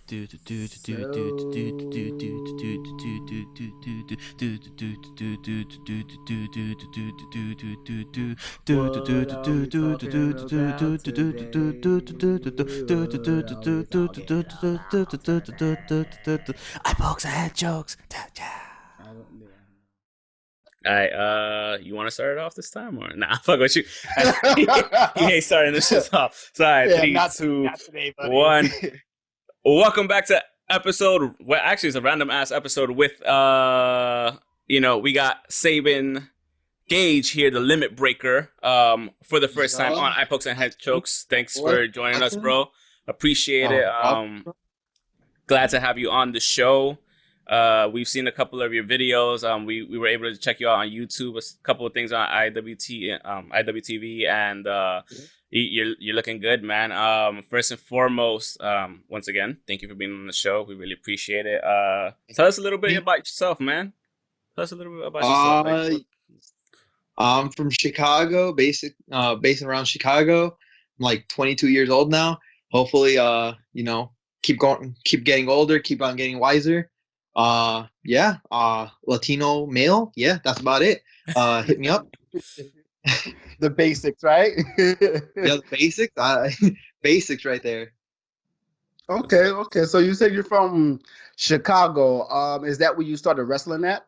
What are we talking about today? What are we talking about today? I pokes and head jokes. I don't, yeah. All right, you want to start it off this time or nah? Fuck with you. You ain't starting this shit off. Sorry, Yeah, three, not two, today, buddy. one. Welcome back to episode. Well, actually, it's a random ass episode with we got Sabin Gage here, the limit breaker. For the first time on Eye Pokes and Head Chokes. Thanks for joining us, bro. Appreciate it. Glad to have you on the show. We've seen a couple of your videos. We were able to check you out on YouTube. A couple of things on IWTV, and you're looking good, man. First and foremost, once again, thank you for being on the show. We really appreciate it. Tell us a little bit about yourself, man. Tell us a little bit about yourself. I'm from Chicago, based around Chicago. I'm like 22 years old now. Hopefully, keep getting older, keep on getting wiser. Latino male. Yeah, that's about it. Hit me up. The basics, right? Yeah, the basics. Basics right there. Okay. So you said you're from Chicago. Is that where you started wrestling at?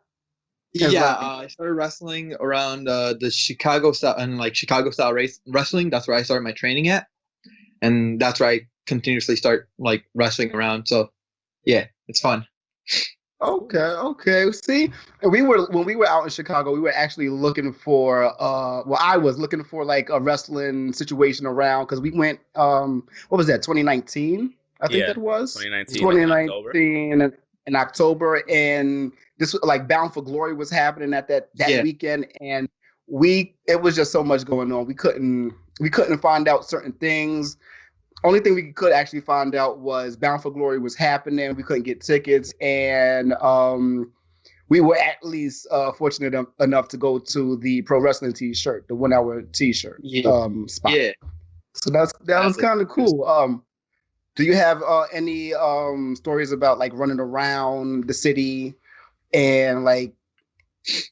Yeah, I started wrestling around the Chicago style and Chicago style wrestling. That's where I started my training at, and that's where I continuously start wrestling around. So, yeah, it's fun. Okay. See, when we were out in Chicago, we were actually looking for I was looking for like a wrestling situation around because we went what was that, 2019? I think that was 2019 in October, and this was Bound for Glory was happening at that weekend, and it was just so much going on. We couldn't find out certain things. Only thing we could actually find out was Bound for Glory was happening. We couldn't get tickets, and we were at least fortunate enough to go to the pro wrestling T-shirt, the 1 hour T-shirt spot. Yeah. So that was kind of cool. Do you have any stories about running around the city and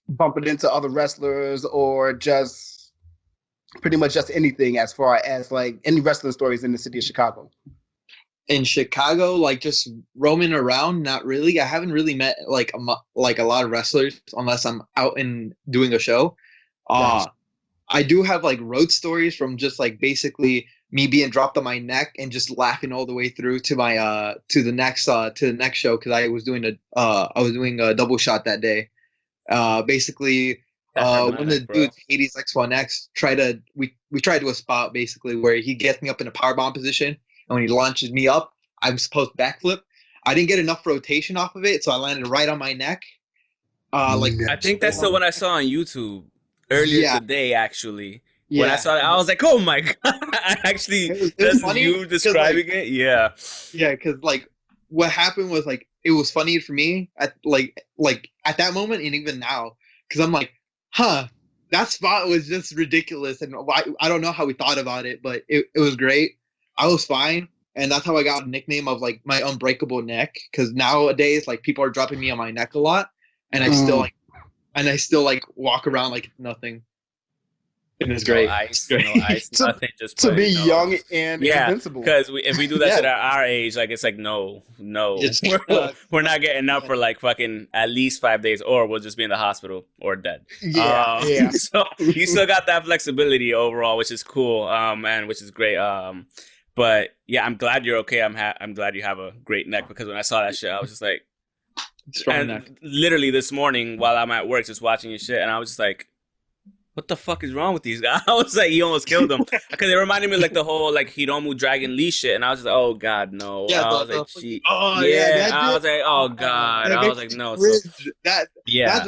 bumping into other wrestlers, or just pretty much just anything as far as any wrestling stories in the city of Chicago? In Chicago, just roaming around, not really. I haven't really met a lot of wrestlers unless I'm out and doing a show. Gotcha. I do have road stories from just basically me being dropped on my neck and just laughing all the way through to my to the next show, because I was doing a double shot that day. Basically, when the dude Hades X1X we tried to a spot basically where he gets me up in a powerbomb position, and when he launches me up, I'm supposed to backflip. I didn't get enough rotation off of it, so I landed right on my neck. I think that's the one I saw on YouTube earlier today, actually. Yeah. When I saw it, I was like, "Oh my god!" Actually, just you describing it, yeah. Yeah, because what happened was it was funny for me at at that moment, and even now, because I'm like, that spot was just ridiculous, and I don't know how we thought about it, but it was great. I was fine, and that's how I got a nickname of my unbreakable neck, because nowadays people are dropping me on my neck a lot, and I still walk around like nothing. And it's great. No ice, nothing. Just to be young and invincible. Because if we do that shit at our age, it's no. We're not getting up for fucking at least 5 days, or we'll just be in the hospital or dead. Yeah. So you still got that flexibility overall, which is cool, man, which is great. But yeah, I'm glad you're okay. I'm glad you have a great neck, because when I saw that shit, I was just like, strong neck. Literally this morning while I'm at work, just watching your shit, and I was just like, what the fuck is wrong with these guys? I was like, he almost killed them. Because it reminded me of the whole Hiromu Dragon Lee shit. And I was just like, oh God, no. Yeah, I was like, gee. Oh, yeah. I was like, oh God. I was like, no. That's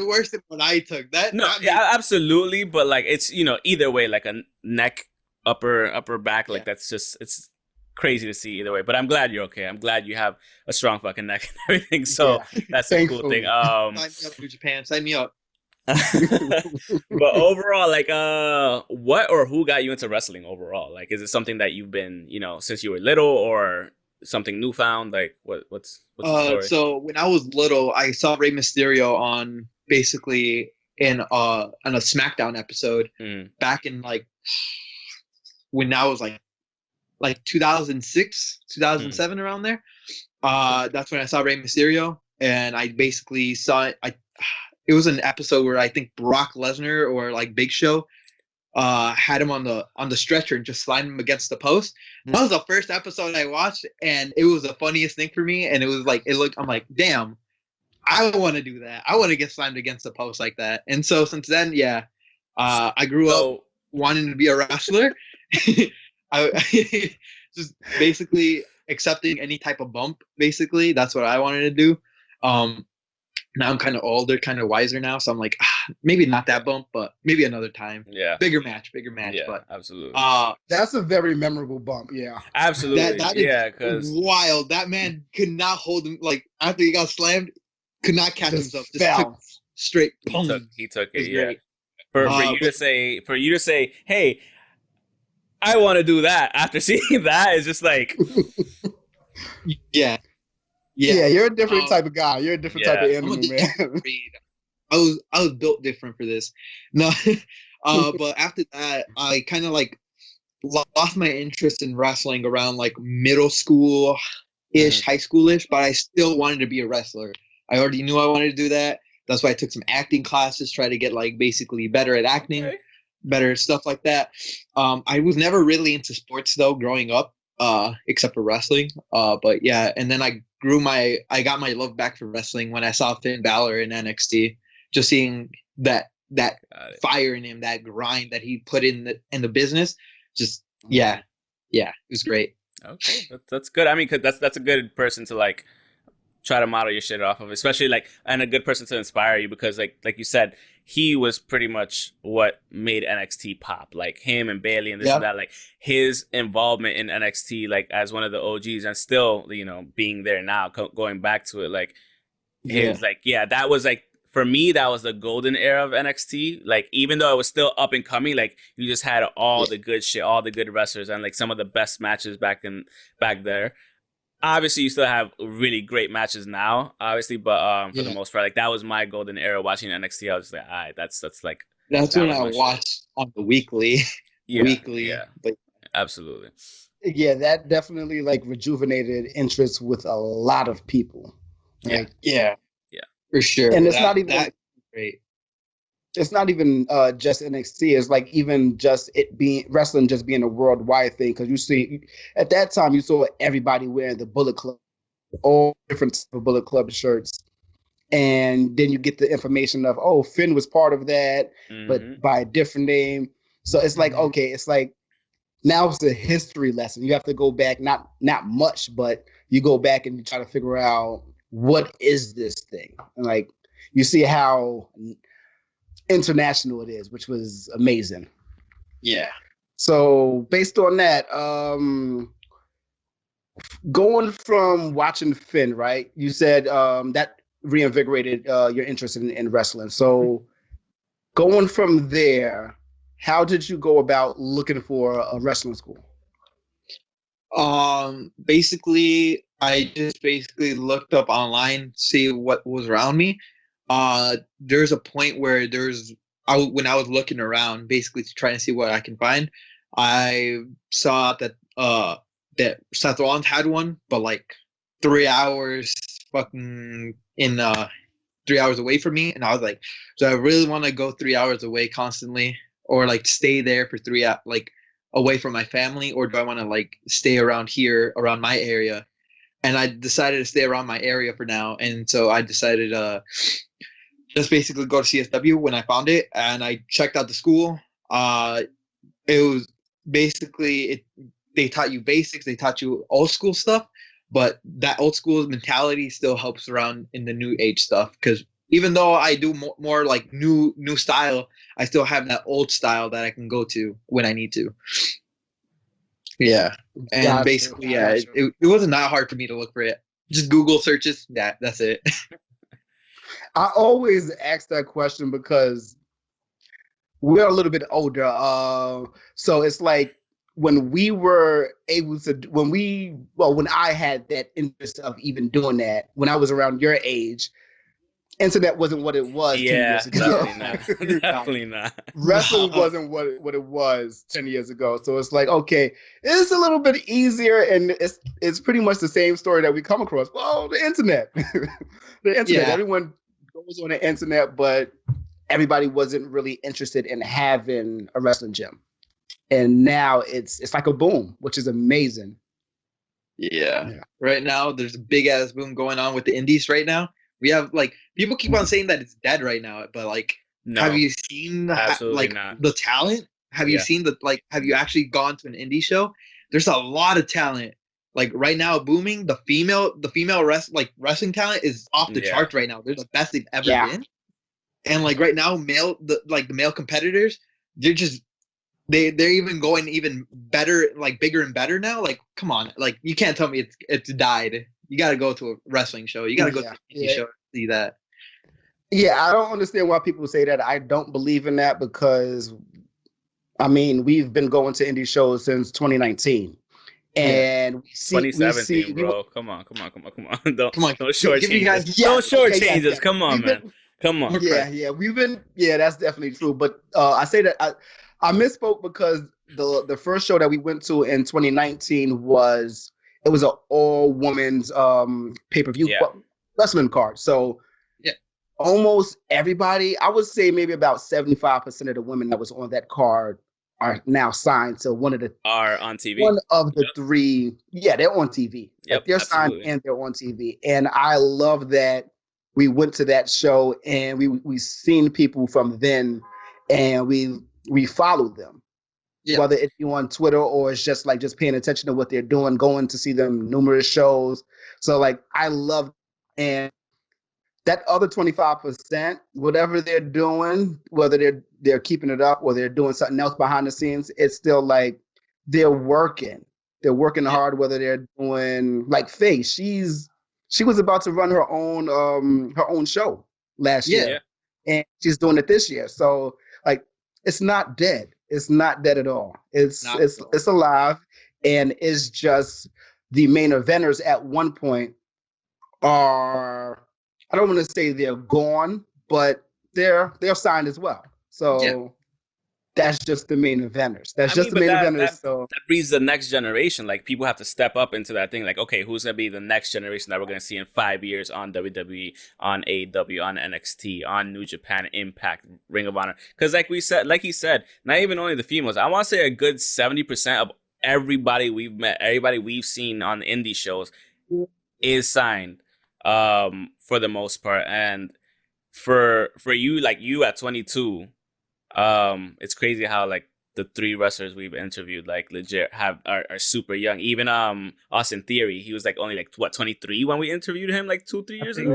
worse than what I took. Absolutely. But it's, either way, a neck, upper back, that's just, it's crazy to see either way. But I'm glad you're okay. I'm glad you have a strong fucking neck and everything. So that's a cool thing. Sign me up to Japan. Sign me up. But overall, what or who got you into wrestling overall? Is it something that you've been, since you were little, or something newfound? Like what's the story? So when I was little, I saw Rey Mysterio on basically in on a SmackDown episode back in like when I was like 2006, 2007 around there. That's when I saw Rey Mysterio, and I basically saw it. It was an episode where I think Brock Lesnar or like Big Show had him on the stretcher and just slammed him against the post. That was the first episode I watched, and it was the funniest thing for me. And it was like I'm like, damn, I want to do that. I want to get slammed against the post like that. And so since then, yeah, I grew up wanting to be a wrestler. I just basically accepting any type of bump. Basically, that's what I wanted to do. Now I'm kind of older, kind of wiser now, so I'm like, maybe not that bump, but maybe another time. Yeah, bigger match. Yeah, but absolutely. That's a very memorable bump. Yeah, absolutely. That yeah, because wild. That man could not hold him. Like after he got slammed, could not catch himself. Just took straight. He took it. Yeah. Great. For you to say, hey, I want to do that after seeing that is just like, yeah. Yeah, you're a different type of guy. You're a different type of animal, man. I was built different for this. No, but after that, I kind of like lost my interest in wrestling around like middle school ish, high school ish. But I still wanted to be a wrestler. I already knew I wanted to do that. That's why I took some acting classes, try to get like basically better at acting, better stuff like that. I was never really into sports though growing up, except for wrestling. But yeah, and then I got my love back for wrestling when I saw Finn Balor in NXT. Just seeing that fire in him, that grind that he put in the business, just it was great. Okay, that's good. I mean, 'cause that's a good person to like try to model your shit off of, especially like, and a good person to inspire you because like you said, he was pretty much what made NXT pop. Like him and Bailey and this and that, like his involvement in NXT, like as one of the OGs and still, being there now, going back to it, like his, that was like, for me, that was the golden era of NXT. Like, even though it was still up and coming, like you just had all the good shit, all the good wrestlers, and like some of the best matches back there. Obviously, you still have really great matches now, obviously, but for the most part, like that was my golden era watching NXT. I was like, all right, that's like that's when I watched on the weekly. But absolutely. Yeah, that definitely like rejuvenated interest with a lot of people. Like, for sure. And it's not even that great. It's not even just NXT. It's like even just it being wrestling just being a worldwide thing. Because you see, at that time, you saw everybody wearing the Bullet Club, all different types of Bullet Club shirts, and then you get the information of Finn was part of that, but by a different name. So it's like okay, it's like now it's a history lesson. You have to go back, not much, but you go back and you try to figure out what is this thing, and like you see how international it is, which was amazing. Yeah. So based on that, going from watching Finn, right? You said that reinvigorated your interest in wrestling. So going from there, how did you go about looking for a wrestling school? Basically, I just looked up online, see what was around me. There's a point where when I was looking around, basically to try and see what I can find, I saw that that Seth Rollins had one, but like 3 hours fucking 3 hours away from me, and I was like, so I really want to go 3 hours away constantly, or like stay there for 3 hours, like away from my family, or do I want to like stay around here, around my area? And I decided to stay around my area for now, and so I decided just basically go to CSW when I found it, and I checked out the school. It was basically they taught you basics, they taught you old school stuff, but that old school mentality still helps around in the new age stuff. Because even though I do more like new style, I still have that old style that I can go to when I need to. Yeah, and basically, it wasn't that hard for me to look for it. Just Google searches. That's it. I always ask that question because we're a little bit older. So it's like when we were able to, when I had that interest of even doing that, when I was around your age, internet wasn't what it was 10 Yeah, years ago. definitely not. Definitely not. Wrestling wasn't what it was 10 years ago. So it's like, okay, it's a little bit easier, and it's pretty much the same story that we come across. Well, the internet. The internet. Yeah. Everyone goes on the internet, but everybody wasn't really interested in having a wrestling gym. And now it's like a boom, which is amazing. Yeah. Right now, there's a big ass boom going on with the indies right now. We have like people keep on saying that it's dead right now, but like, No, have you seen absolutely like not. the talent? Have you seen have you actually gone to an indie show? There's a lot of talent. Like right now, booming the female wrestling talent is off the charts right now. They're the best they've ever been. And like right now, the male competitors, they're even going even better, like bigger and better now. Like, come on, like you can't tell me it's died. You got to go to a wrestling show. You got to go to a indie show to see that. Yeah, I don't understand why people say that. I don't believe in that because, I mean, we've been going to indie shows since 2019. And we see 2017, bro. Come on. Don't shortchange us. Yeah, Don't shortchange us. Come on, man. Come on. Yeah, we've been. Yeah, that's definitely true. But I say that I misspoke because the first show that we went to in 2019 was an all women's pay-per-view wrestling card. So almost everybody, I would say maybe about 75% of the women that was on that card are now signed to are on TV. One of the three, they're on TV. Yep, they're signed and they're on TV. And I love that we went to that show and we seen people from then and we followed them. Yeah. Whether it be on Twitter or it's just paying attention to what they're doing, going to see them numerous shows. So like I love and that other 25%, whatever they're doing, whether they're keeping it up or they're doing something else behind the scenes, it's still like they're working. They're working hard, whether they're doing like Faye. She was about to run her own show last year. And she's doing it this year. So like it's not dead. It's not dead at all. It's alive. And it's just the main eventers at one point are, I don't want to say they're gone, but they're signed as well. So that's just the main eventers. That breeds the next generation. Like people have to step up into that thing. Like, okay, who's gonna be the next generation that we're gonna see in 5 years on WWE, on AEW, on NXT, on New Japan, Impact, Ring of Honor? Because like he said, not even only the females. I want to say a good 70% of everybody we've met, everybody we've seen on the indie shows, is signed. For the most part, and for you, like you at 22, it's crazy how like the three wrestlers we've interviewed like legit are super young. Even Austin Theory, he was like only like 23 when we interviewed him like 2-3 years ago.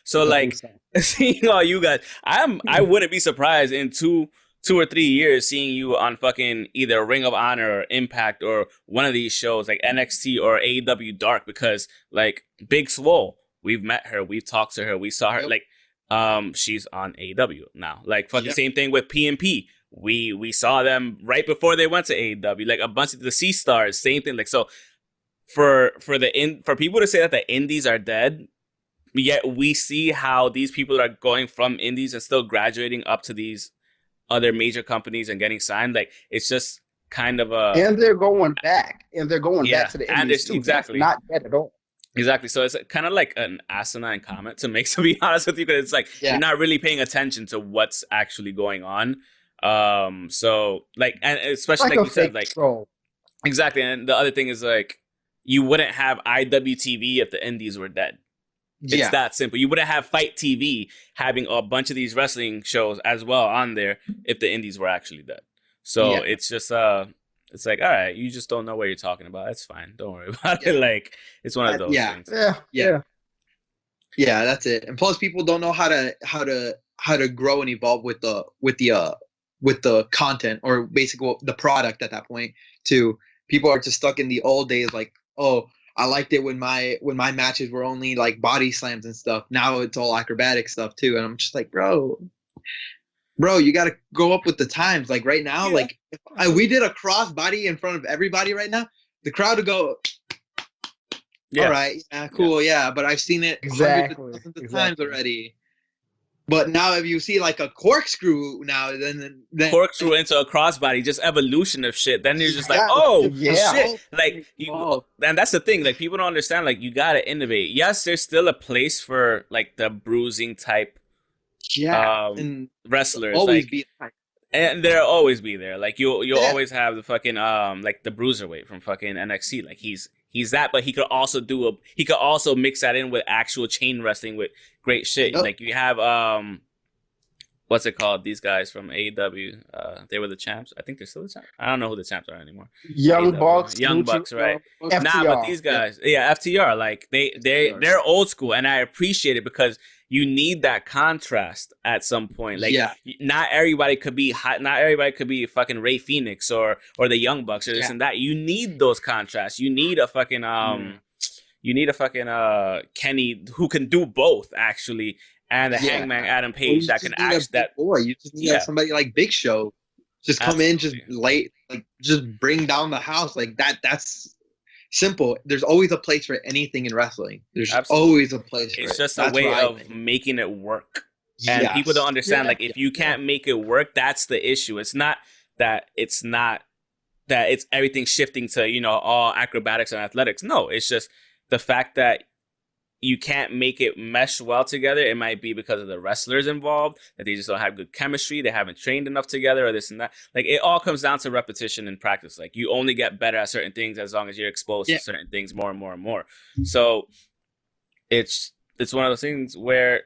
So like seeing all you guys, I wouldn't be surprised in two or 3 years seeing you on fucking either Ring of Honor or Impact or one of these shows like NXT or AEW Dark, because like Big Swole, we've met her, we've talked to her, we saw her, like she's on AEW now. Like fucking same thing with PMP. We saw them right before they went to AEW. Like a bunch of the C Stars, same thing. Like so for people to say that the indies are dead, yet we see how these people are going from indies and still graduating up to these other major companies and getting signed. Like it's just kind of a, and they're going back to the indies too. Exactly. That's not dead at all. Exactly. So it's kind of like an asinine comment to make, to be honest with you, because it's like you're not really paying attention to what's actually going on. So like, and especially like you said, like troll. Exactly. And the other thing is like you wouldn't have IWTV if the indies were dead. It's that simple. You wouldn't have Fight TV having a bunch of these wrestling shows as well on there if the indies were actually dead. So it's just it's like, all right, you just don't know what you're talking about. That's fine. Don't worry about it. Like it's one of those things. Yeah, that's it. And plus people don't know how to grow and evolve with the content, or basically the product at that point too. People are just stuck in the old days, like, oh, I liked it when my matches were only like body slams and stuff. Now it's all acrobatic stuff too. And I'm just like, bro, bro, you got to go up with the times. Like right now, Yeah. like if we did a cross body in front of everybody right now, the crowd would go, Yeah. all right, yeah, cool, yeah. But I've seen it hundreds Exactly. of thousands of times already. But now if you see like a corkscrew now, then Corkscrew into a crossbody, just evolution of shit. Then you're just like, Yeah. oh Yeah. shit! Like you, and that's the thing. Like people don't understand. Like you gotta innovate. Yes, there's still a place for like the bruising type and wrestlers. always like, be and there'll always be there. Like you'll Yeah. always have the fucking like the bruiserweight from fucking NXT. Like he's that, but he could also mix that in with actual chain wrestling with great shit. Yep. Like you have what's it called? These guys from AEW, they were the champs. I think they're still the champs. I don't know who the champs are anymore. Young AEW. Bucks, Young Lucha, Bucks, right? FTR. Nah, but these guys, yeah, FTR, like they're old school, and I appreciate it because you need that contrast at some point. Like, Yeah. not everybody could be hot. Not everybody could be fucking Ray Phoenix or the Young Bucks or this Yeah. and that. You need those contrasts. You need a fucking Kenny who can do both actually, and the Yeah. Hangman Adam Or Page you that just can need a act that. big boy. You just need Yeah. somebody like Big Show. Just come in, just Absolutely. late, like just bring down the house like that. That's simple. There's always a place for anything in wrestling. There's Absolutely. always a place for It's it. just a That's way what I of think. making it work. And Yes. people don't understand, Yeah. like, if you can't make it work, that's the issue. It's not that it's everything shifting to, all acrobatics and athletics. No, it's just the fact that you can't make it mesh well together. It might be because of the wrestlers involved, that they just don't have good chemistry, they haven't trained enough together, or this and that. Like, it all comes down to repetition and practice. Like, you only get better at certain things as long as you're exposed Yeah. to certain things more and more and more. So it's one of those things where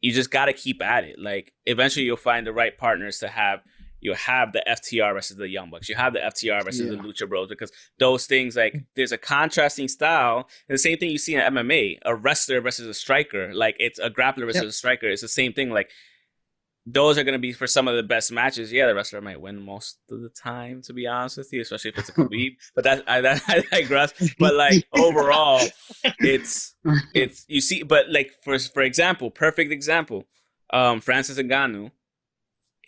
you just got to keep at it. Like, eventually you'll find the right partners to have. You'll have the FTR versus the Young Bucks. You have the FTR versus the Lucha Bros, because those things, like, there's a contrasting style. And the same thing you see in MMA, a wrestler versus a striker. Like, it's a grappler versus a striker. It's the same thing. Like, those are going to be for some of the best matches. Yeah, the wrestler might win most of the time, to be honest with you, especially if it's a Khabib. But I digress. But, like, overall, it's you see. But, like, for example, perfect example, Francis Ngannou.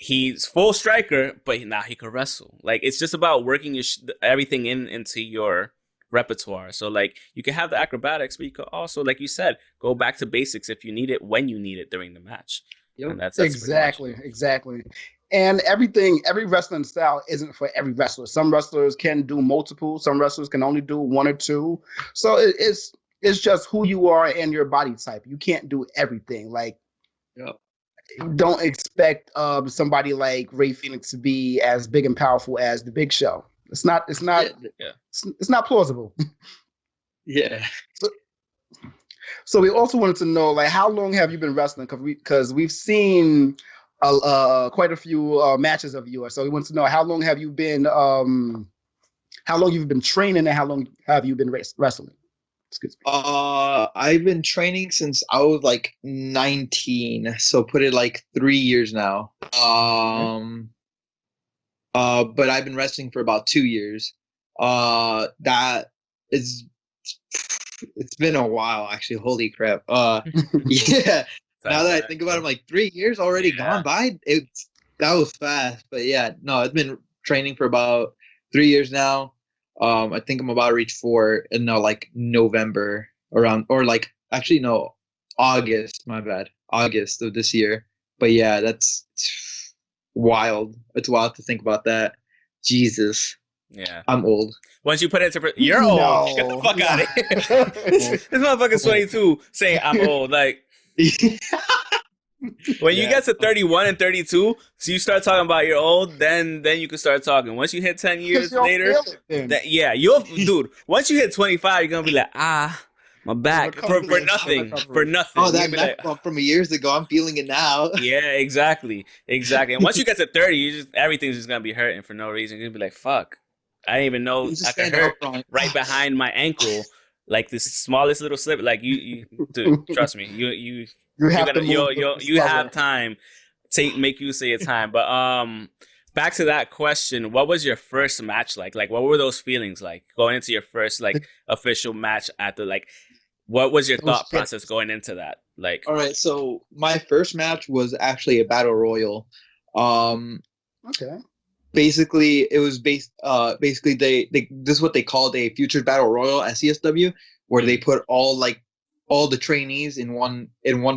He's full striker, but now he can wrestle. Like, it's just about working everything into your repertoire. So, like, you can have the acrobatics, but you could also, like you said, go back to basics if you need it, when you need it during the match. Yep. And that's Exactly. And every wrestling style isn't for every wrestler. Some wrestlers can do multiple. Some wrestlers can only do one or two. So it's just who you are and your body type. You can't do everything. Like, Yep. don't expect somebody like Ray Phoenix to be as big and powerful as the Big Show. It's not plausible. Yeah. So we also wanted to know, like, how long have you been wrestling? Because we've seen quite a few matches of yours. So we want to know, how long have you been training, and how long have you been wrestling? Excuse me. I've been training since I was like 19, so put it like 3 years now. But I've been wrestling for about 2 years. It's been a while actually. Holy crap. Yeah. Now that I think about it, I'm like 3 years already gone by. That was fast, but yeah, no, I've been training for about 3 years now. I think I'm about to reach 4 in like November around, or like actually no, August. My bad, August of this year. But yeah, it's wild. It's wild to think about that. Jesus. Yeah, I'm old. Once you put it into, you're old. No. Get the fuck out of here. This motherfucker's 22 saying I'm old. Like, when you get to 31 and 32, so you start talking about you're old, then you can start talking. Once you hit 10 years later, dude, once you hit 25, you're going to be like, my back, for nothing. Oh, that You'll be neck bump from years ago, I'm feeling it now. Yeah, exactly. And once you get to 30, everything's just going to be hurting for no reason. You're going to be like, fuck, I didn't even know I could hurt right behind my ankle. Like, this smallest little slip. Like, you dude, trust me, you have time. Make use of your time. But back to that question, what was your first match like? Like, what were those feelings like going into your first like official match at the, like, What was your Those thought process going into that? Like, All right, so my first match was actually a battle royal. Okay. Basically, it was basically they this is what they called a future battle royal at CSW, where they put all the trainees in one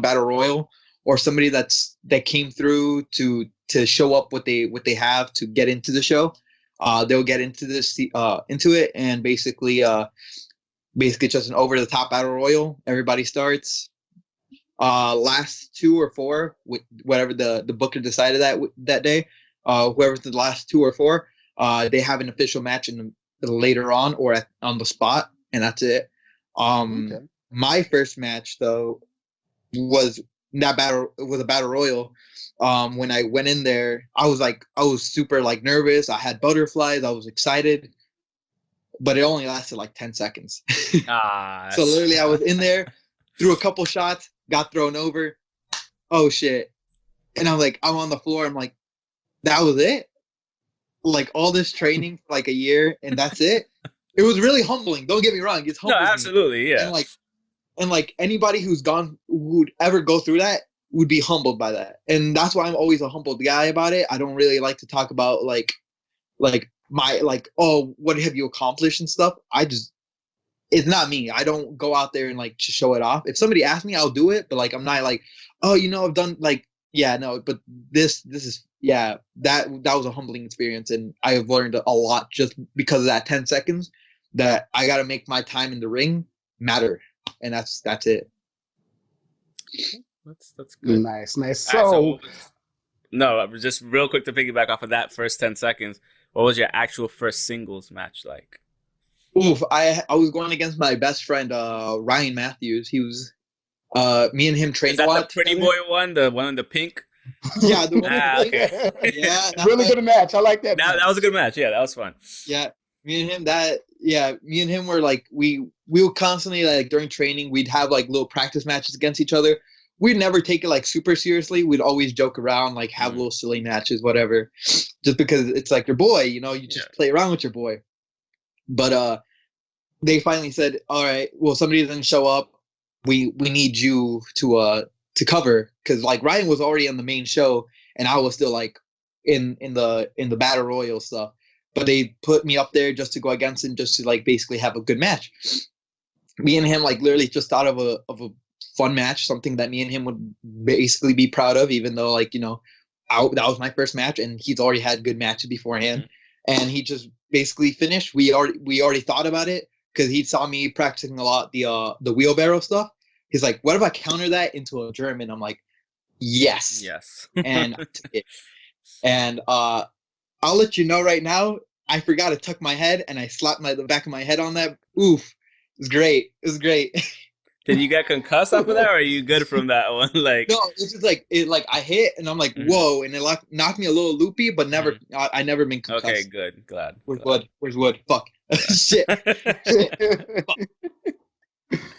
battle royal, or somebody that came through to show up what they have to get into the show. They'll get into it, and basically just an over the top battle royal. Everybody starts. Last 2 or 4, whatever the booker decided that day. Whoever's the last 2 or 4, they have an official match later on or on the spot, and that's it. Okay. My first match though was a battle royal. When I went in there, I was super like nervous. I had butterflies. I was excited, but it only lasted like 10 seconds. So literally, I was in there, threw a couple shots, got thrown over. Oh shit! And I'm on the floor. I'm like, that was it. Like all this training for like a year, and that's it. It was really humbling. Don't get me wrong. It's humbling. no, absolutely, yeah. And anybody who'd ever go through that would be humbled by that. And that's why I'm always a humbled guy about it. I don't really like to talk about like oh, what have you accomplished and stuff. It's not me. I don't go out there and like to show it off. If somebody asks me, I'll do it, but like I'm not like, oh, I've done like, yeah, no, but this is, yeah, that was a humbling experience, and I have learned a lot just because of that 10 seconds that I got to make my time in the ring matter, and that's it. That's good. Nice. So, no, just real quick to piggyback off of that first 10 seconds. What was your actual first singles match like? Oof, I was going against my best friend Ryan Matthews. He was me and him trained. Is that the pretty boy one, the one in the pink? Yeah, the one. Okay. Yeah, really good match. I like that. That was a good match. Yeah, that was fun. Yeah, me and him were like we would constantly like during training we'd have like little practice matches against each other. We'd never take it like super seriously. We'd always joke around, like have little silly matches, whatever, just because it's like your boy, you just play around with your boy. But they finally said, all right, well, somebody doesn't show up. We need you to cover, because like Ryan was already on the main show and I was still like in the battle royal stuff. But they put me up there just to go against him, just to like basically have a good match. Me and him like literally just thought of a fun match, something that me and him would basically be proud of, even though like that was my first match and he's already had good matches beforehand. And he just basically finished. We already thought about it because he saw me practicing a lot the wheelbarrow stuff. He's like, what if I counter that into a German? I'm like, yes. And I'll let you know right now, I forgot to tuck my head and I slapped the back of my head on that. Oof. It was great. Did you get concussed after that, or are you good from that one? Like, no, it's just like I hit and I'm like, whoa, and it knocked me a little loopy, but never. I never been concussed. Okay, good, glad. Where's wood? Fuck. Shit. Fuck.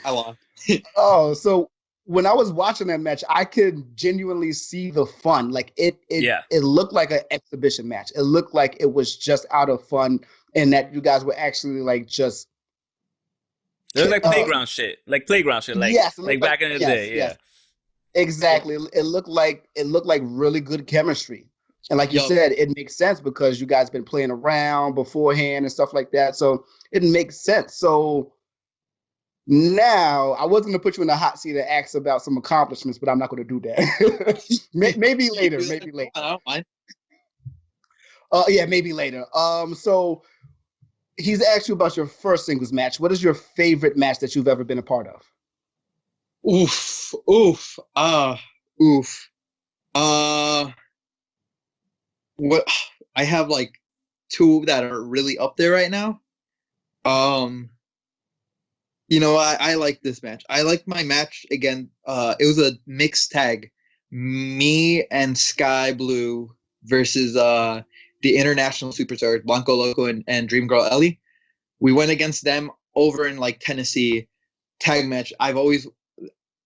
I lost. Oh, so when I was watching that match, I could genuinely see the fun. Like it looked like an exhibition match. It looked like it was just out of fun, and that you guys were actually like just. It was like playground shit. Like yes, like back in the day. Yes. Exactly. It looked like really good chemistry. And like you said, it makes sense because you guys been playing around beforehand and stuff like that. So it makes sense. So now I was going to put you in the hot seat and ask about some accomplishments, but I'm not going to do that. maybe later. I don't mind. Yeah, maybe later. So he's asked you about your first singles match. What is your favorite match that you've ever been a part of? Oof. What I have like 2 that are really up there right now. I like this match. I like my match again. It was a mixed tag, me and Sky Blue versus the international superstars Blanco Loco and Dream Girl Ellie. We went against them over in like Tennessee, tag match. I always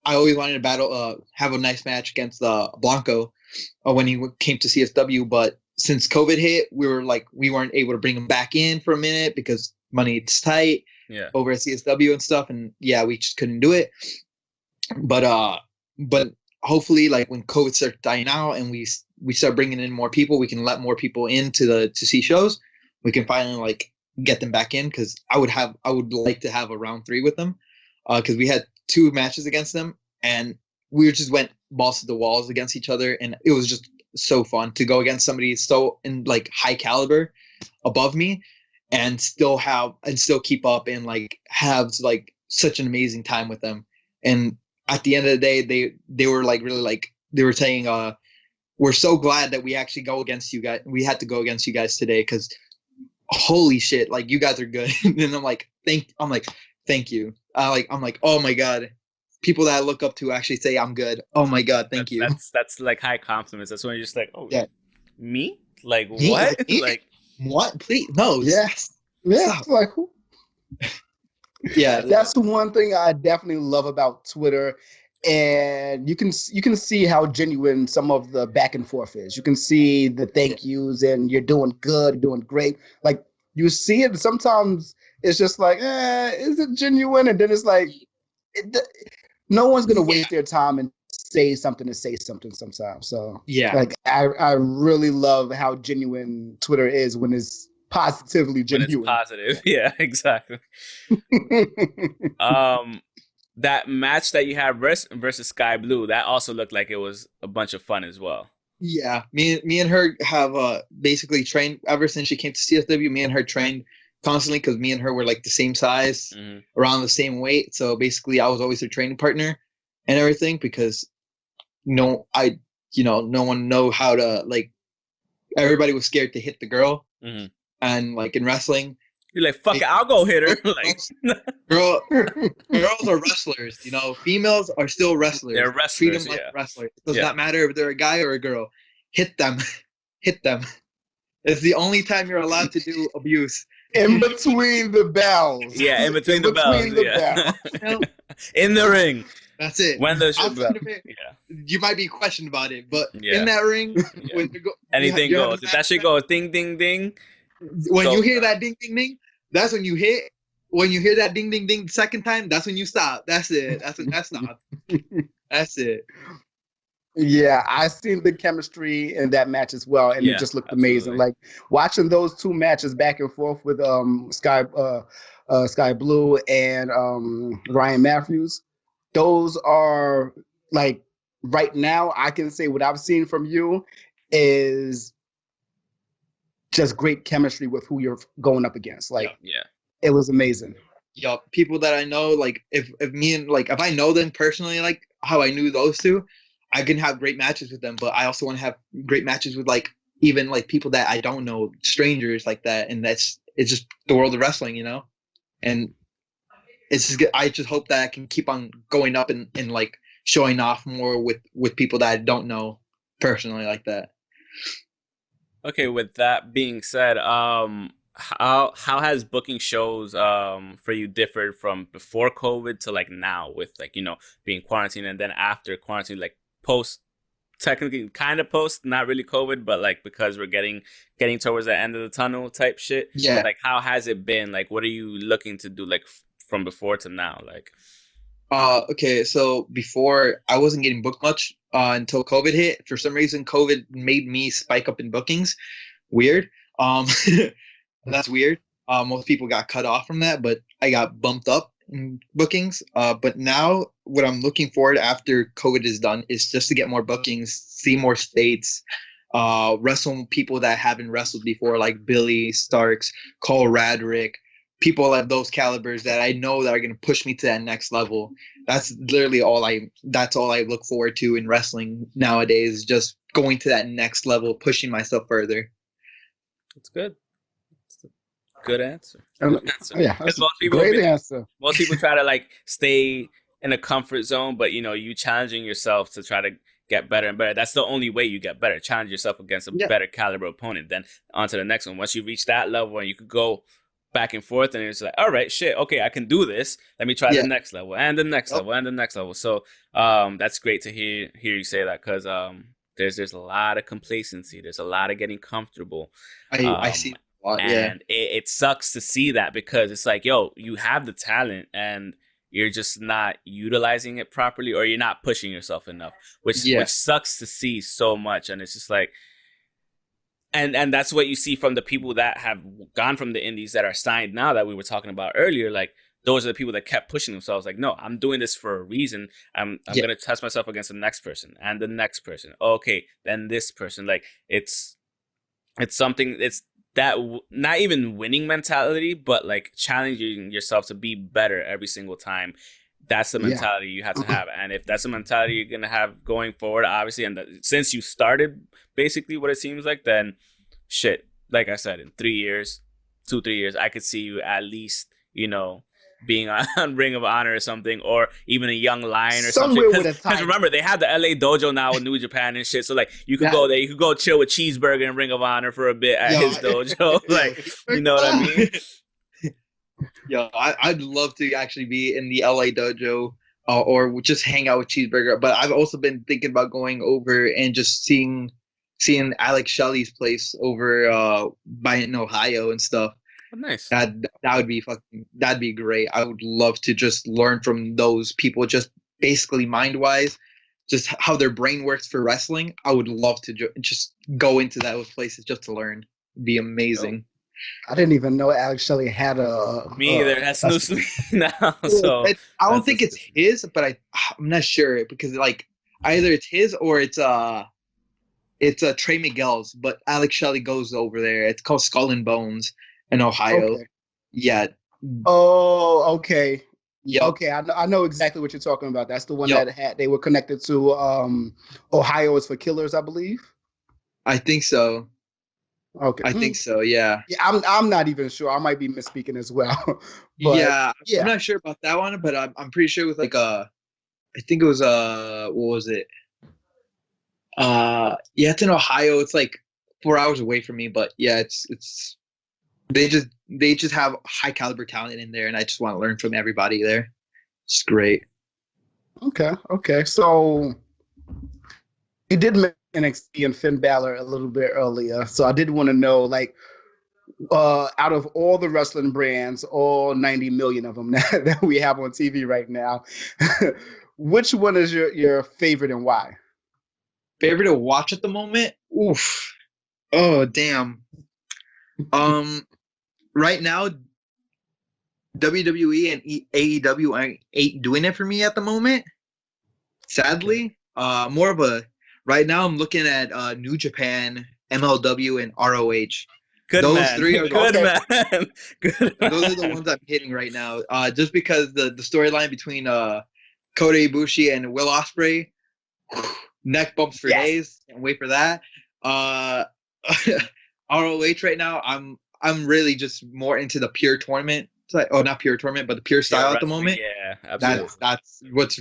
wanted to battle, have a nice match against Blanco when he came to CSW. But since COVID hit, we weren't able to bring him back in for a minute because money is tight. Yeah. over at CSW and stuff, and yeah, we just couldn't do it. But hopefully, like when COVID starts dying out and we start bringing in more people, we can let more people in to see shows. We can finally like get them back in, because I would like to have a round 3 with them, because we had 2 matches against them and we just went balls to the walls against each other, and it was just so fun to go against somebody so in like high caliber above me and still keep up and like have like such an amazing time with them. And at the end of the day, they were like really like, they were saying, we're so glad that we actually go against you guys. We had to go against you guys today, because holy shit, like you guys are good. And I'm like, thank you. I'm like, oh my God, people that I look up to actually say I'm good. Oh my God, thank you. That's like high compliments. That's when you're just like, oh Yeah. Me? Like Me? what? Me? Like What? Please, no. Yes. Yeah. Stop. Like, Yeah, that's the one thing I definitely love about Twitter. And you can see how genuine some of the back and forth is. You can see the thank yous and you're doing good, you're doing great. Like you see it. Sometimes it's just like, is it genuine? And then it's like, no one's gonna waste their time and say something sometimes. So yeah. like I really love how genuine Twitter is when it's positively genuine. when it's positive. Yeah, exactly. That match that you had versus Sky Blue, that also looked like it was a bunch of fun as well. Yeah, me and her have basically trained ever since she came to CSW. Me and her trained constantly, because me and her were like the same size, around the same weight. So basically, I was always her training partner and everything, because no one know how to, like, everybody was scared to hit the girl, and like in wrestling, you're like, fuck it, I'll go hit her. Like, girls are wrestlers, you know. Females are still wrestlers. They're wrestlers. Treat them like wrestlers. It does not matter if they're a guy or a girl. Hit them. Hit them. It's the only time you're allowed to do abuse. In between the bells. Yeah, in between the bells. In the ring. That's it. When the you might be questioned about it, but in that ring, when you go, anything goes. If that shit goes ding ding ding. When you hear that ding ding ding, that's when you hit. When you hear that ding ding ding the second time, that's when you stop. That's it. That's stop. That's it. Yeah, I seen the chemistry in that match as well, and it just looked amazing. Like watching those 2 matches back and forth with Sky Blue and Ryan Matthews. Those are like right now. I can say what I've seen from you is just great chemistry with who you're going up against. Like, it was amazing. Yo, people that I know, like if I know them personally, like how I knew those 2, I can have great matches with them. But I also want to have great matches with like even like people that I don't know, strangers like that. And it's just the world of wrestling, you know. And it's just, I just hope that I can keep on going up and like showing off more with people that I don't know personally like that. Okay, with that being said, how has booking shows for you differed from before COVID to like now, with like, you know, being quarantined, and then after quarantine, like post, technically kind of post, not really COVID, but like because we're getting towards the end of the tunnel type shit. Yeah. Like how has it been? Like what are you looking to do like from before to now? Like okay, so before I wasn't getting booked much until COVID hit. For some reason, COVID made me spike up in bookings. Weird. That's weird. Most people got cut off from that, but I got bumped up in bookings. But now what I'm looking forward to after COVID is done is just to get more bookings, see more states, wrestle people that haven't wrestled before, like Billy Starks, Cole Radrick, people of those calibers that I know that are going to push me to that next level. That's literally all I look forward to in wrestling nowadays, just going to that next level, pushing myself further. That's good. That's a good answer. Yeah, that's great answer. Most people try to like stay in a comfort zone, but you know, you challenging yourself to try to get better and better. That's the only way you get better. Challenge yourself against a better caliber opponent. Then on to the next one. Once you reach that level and you could go back and forth, and it's like, all right, shit, okay, I can do this. Let me try the next level and the next level and the next level. So that's great to hear you say that, because there's a lot of complacency. There's a lot of getting comfortable. I see. And it sucks to see that, because it's like, yo, you have the talent and you're just not utilizing it properly, or you're not pushing yourself enough, which sucks to see so much. And it's just like, and that's what you see from the people that have gone from the indies that are signed now, that we were talking about earlier. Like, those are the people that kept pushing themselves. Like, no, I'm doing this for a reason. I'm going to test myself against the next person and the next person. Okay, then this person. Like, it's something, it's that not even winning mentality, but like challenging yourself to be better every single time. That's the mentality you have to have. And if that's the mentality you're going to have going forward, obviously, and since you started basically what it seems like, then shit, like I said, in 3 years, 2-3 years, I could see you at least, being on Ring of Honor or something, or even a Young Lion or something. Because remember, they have the LA dojo now with New Japan and shit. So like, you could go there, you could go chill with Cheeseburger and Ring of Honor for a bit at his dojo. Like, you know what I mean? Yeah, I'd love to actually be in the LA dojo or just hang out with Cheeseburger. But I've also been thinking about going over and just seeing Alex Shelley's place over in Ohio and stuff. Oh, nice. That would be that'd be great. I would love to just learn from those people, just basically mind-wise, just how their brain works for wrestling. I would love to just go into those places just to learn. It'd be amazing. I didn't even know Alex Shelley had a. Me either. That's news to me now. So I don't think it's his, but I'm not sure, because like either it's his or it's Trey Miguel's. But Alex Shelley goes over there. It's called Skull and Bones in Ohio. Okay. Yeah. Oh, okay. Yep. Okay, I know exactly what you're talking about. That's the one that they were connected to Ohio is for Killers, I believe. I think so. Okay. I think so, yeah. Yeah, I'm not even sure. I might be misspeaking as well. But, yeah. I'm not sure about that one, but I'm pretty sure with like I think it was what was it? It's in Ohio. It's like 4 hours away from me, but yeah, it's they just have high caliber talent in there, and I just want to learn from everybody there. It's great. Okay. So you did mention NXT and Finn Balor a little bit earlier, so I did want to know, like, out of all the wrestling brands, all 90 million of them that we have on TV right now, which one is your favorite and why? Favorite to watch at the moment? Oof. Oh, damn. Right now, WWE and AEW ain't doing it for me at the moment. Sadly, more of a. Right now, I'm looking at New Japan, MLW, and ROH. Those three are good, man. Those are the ones I'm hitting right now. Just because the storyline between Kota Ibushi and Will Ospreay, neck bumps for days. Can't wait for that. ROH right now, I'm really just more into the pure tournament. Not pure tournament, but the pure style at the moment. Yeah, absolutely. That's what's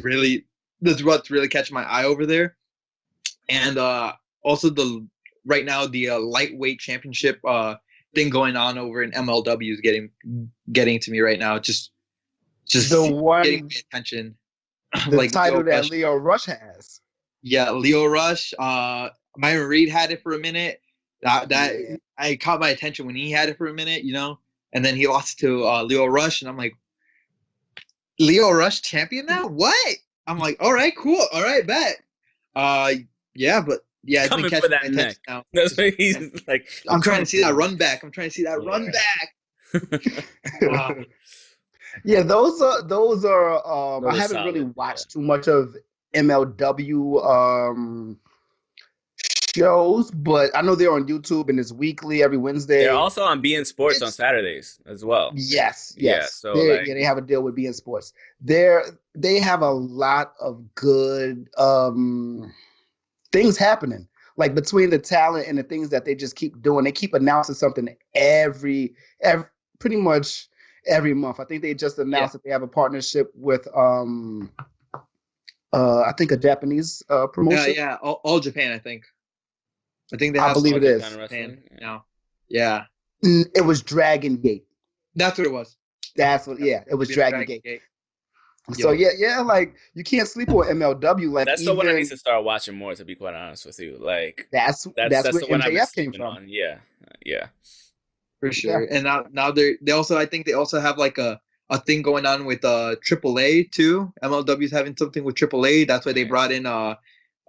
really catching my eye over there. And also right now the lightweight championship thing going on over in MLW is getting to me right now. Just the one getting my attention. The like title that Leo Rush has. Yeah, Leo Rush. Myron Reed had it for a minute. I caught my attention when he had it for a minute, and then he lost to Leo Rush, and I'm like, Leo Rush champion now? What? I'm like, all right, cool, all right, bet. But it's coming been catching for that my attention neck. now. That's what he's like. I'm trying to see that run back. Run back. Yeah, those are. I haven't really watched too much of MLW shows, but I know they're on YouTube and it's weekly every Wednesday. They're also on beIN Sports on Saturdays as well. Yes. Yeah, so they have a deal with beIN Sports. They have a lot of good things happening. Like between the talent and the things that they just keep doing, they keep announcing something every pretty much every month. I think they just announced that they have a partnership with I think a Japanese promotion. All Japan, I think they have. I believe it is. Japan now. Yeah. It was Dragon Gate. That's what it was. It was Dragon Gate. So yeah, like you can't sleep on MLW. Like that's the one I need to start watching more. To be quite honest with you, like that's where MJF came from. Yeah. For sure. And now they also, I think they also have like a thing going on with AAA too. MLW's having something with AAA. That's why they brought in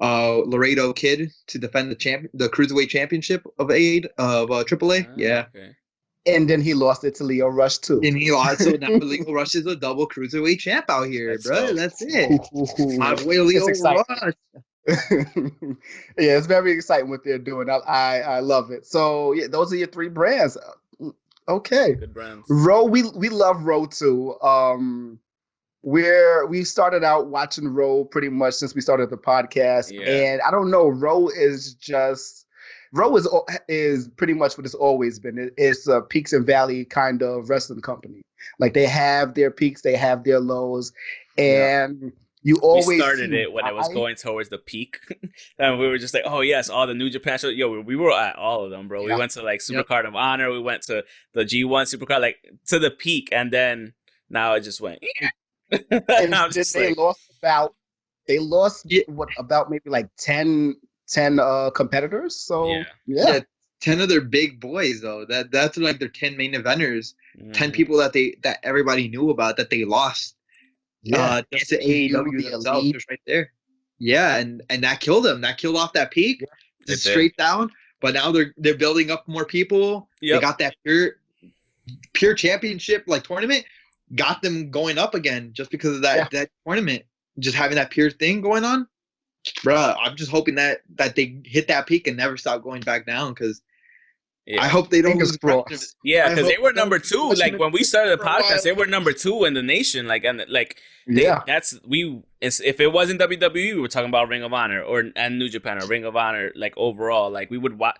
Laredo Kid to defend the cruiserweight championship of AAA. Yeah. Okay. And then he lost it to Leo Rush too. And he lost, so now Leo Rush is a double cruiserweight champ out here, bro. That's it. My boy Leo Rush. Yeah, it's very exciting what they're doing. I love it. So yeah, those are your three brands. Okay. Good brands. Row, we love Row too. We started out watching Row pretty much since we started the podcast, and I don't know, Row is pretty much what it's always been. It's a peaks and valley kind of wrestling company. Like they have their peaks, they have their lows, and you always started it when it was going towards the peak, and we were just like, oh yes, all the New Japan shows. Yo, we were at all of them, bro. We went to like Supercard of Honor, we went to the G1 Supercard, like to the peak, and then now it just went. And they lost about maybe like 10 competitors. So yeah, 10 of their big boys though. That's like their 10 main eventers, 10 people that everybody knew about that they lost. Just to AEW themselves, just right there. Yeah, and that killed them. That killed off that peak, just straight down. But now they're building up more people. They got that pure championship like tournament, got them going up again just because of that tournament, just having that pure thing going on. Bruh, I'm just hoping that they hit that peak and never stop going back down, because I hope they don't lose the Yeah, because they were number 2. Like when we started the podcast, they were number 2 in the nation. Like if it wasn't WWE, we were talking about Ring of Honor and New Japan or Ring of Honor. Like overall, like we would watch.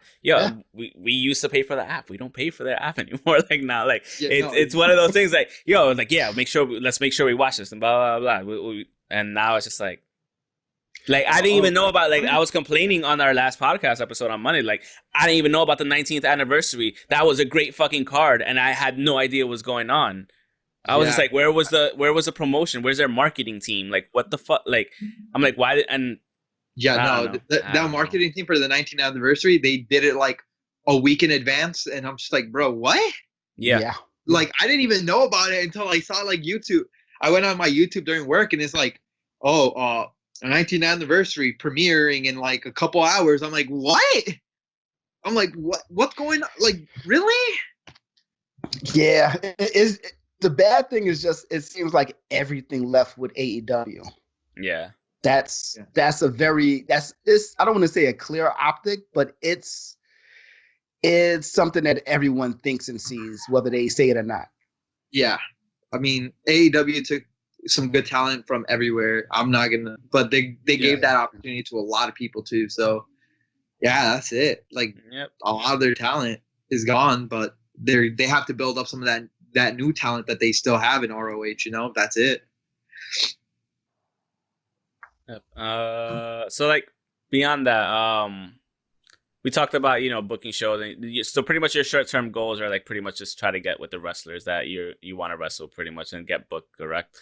We used to pay for the app. We don't pay for their app anymore. Like now, like it's one of those things. Like like let's make sure we watch this and blah blah blah. And now it's just like. Like, I didn't even know about, like, I was complaining on our last podcast episode on Monday. Like, I didn't even know about the 19th anniversary. That was a great fucking card, and I had no idea what was going on. I was just like, where was the promotion? Where's their marketing team? Like, what the fuck? Like, I'm like, why? That marketing team for the 19th anniversary, they did it, like, a week in advance, and I'm just like, bro, what? Yeah. Like, I didn't even know about it until I saw, like, YouTube. I went on my YouTube during work, and it's like, a 19th anniversary premiering in like a couple hours. I'm like, what? I'm like, what's going on? Like, really? Yeah. The bad thing is just, it seems like everything left with AEW. Yeah. That's I don't want to say a clear optic, but it's something that everyone thinks and sees, whether they say it or not. Yeah. I mean, AEW took some good talent from everywhere. But they gave that opportunity to a lot of people too. So yeah, that's it. Like a lot of their talent is gone, but they have to build up some of that new talent that they still have in ROH. That's it. Yep. So like beyond that, we talked about booking shows, and so pretty much your short-term goals are like pretty much just try to get with the wrestlers that you want to wrestle pretty much and get booked, correct?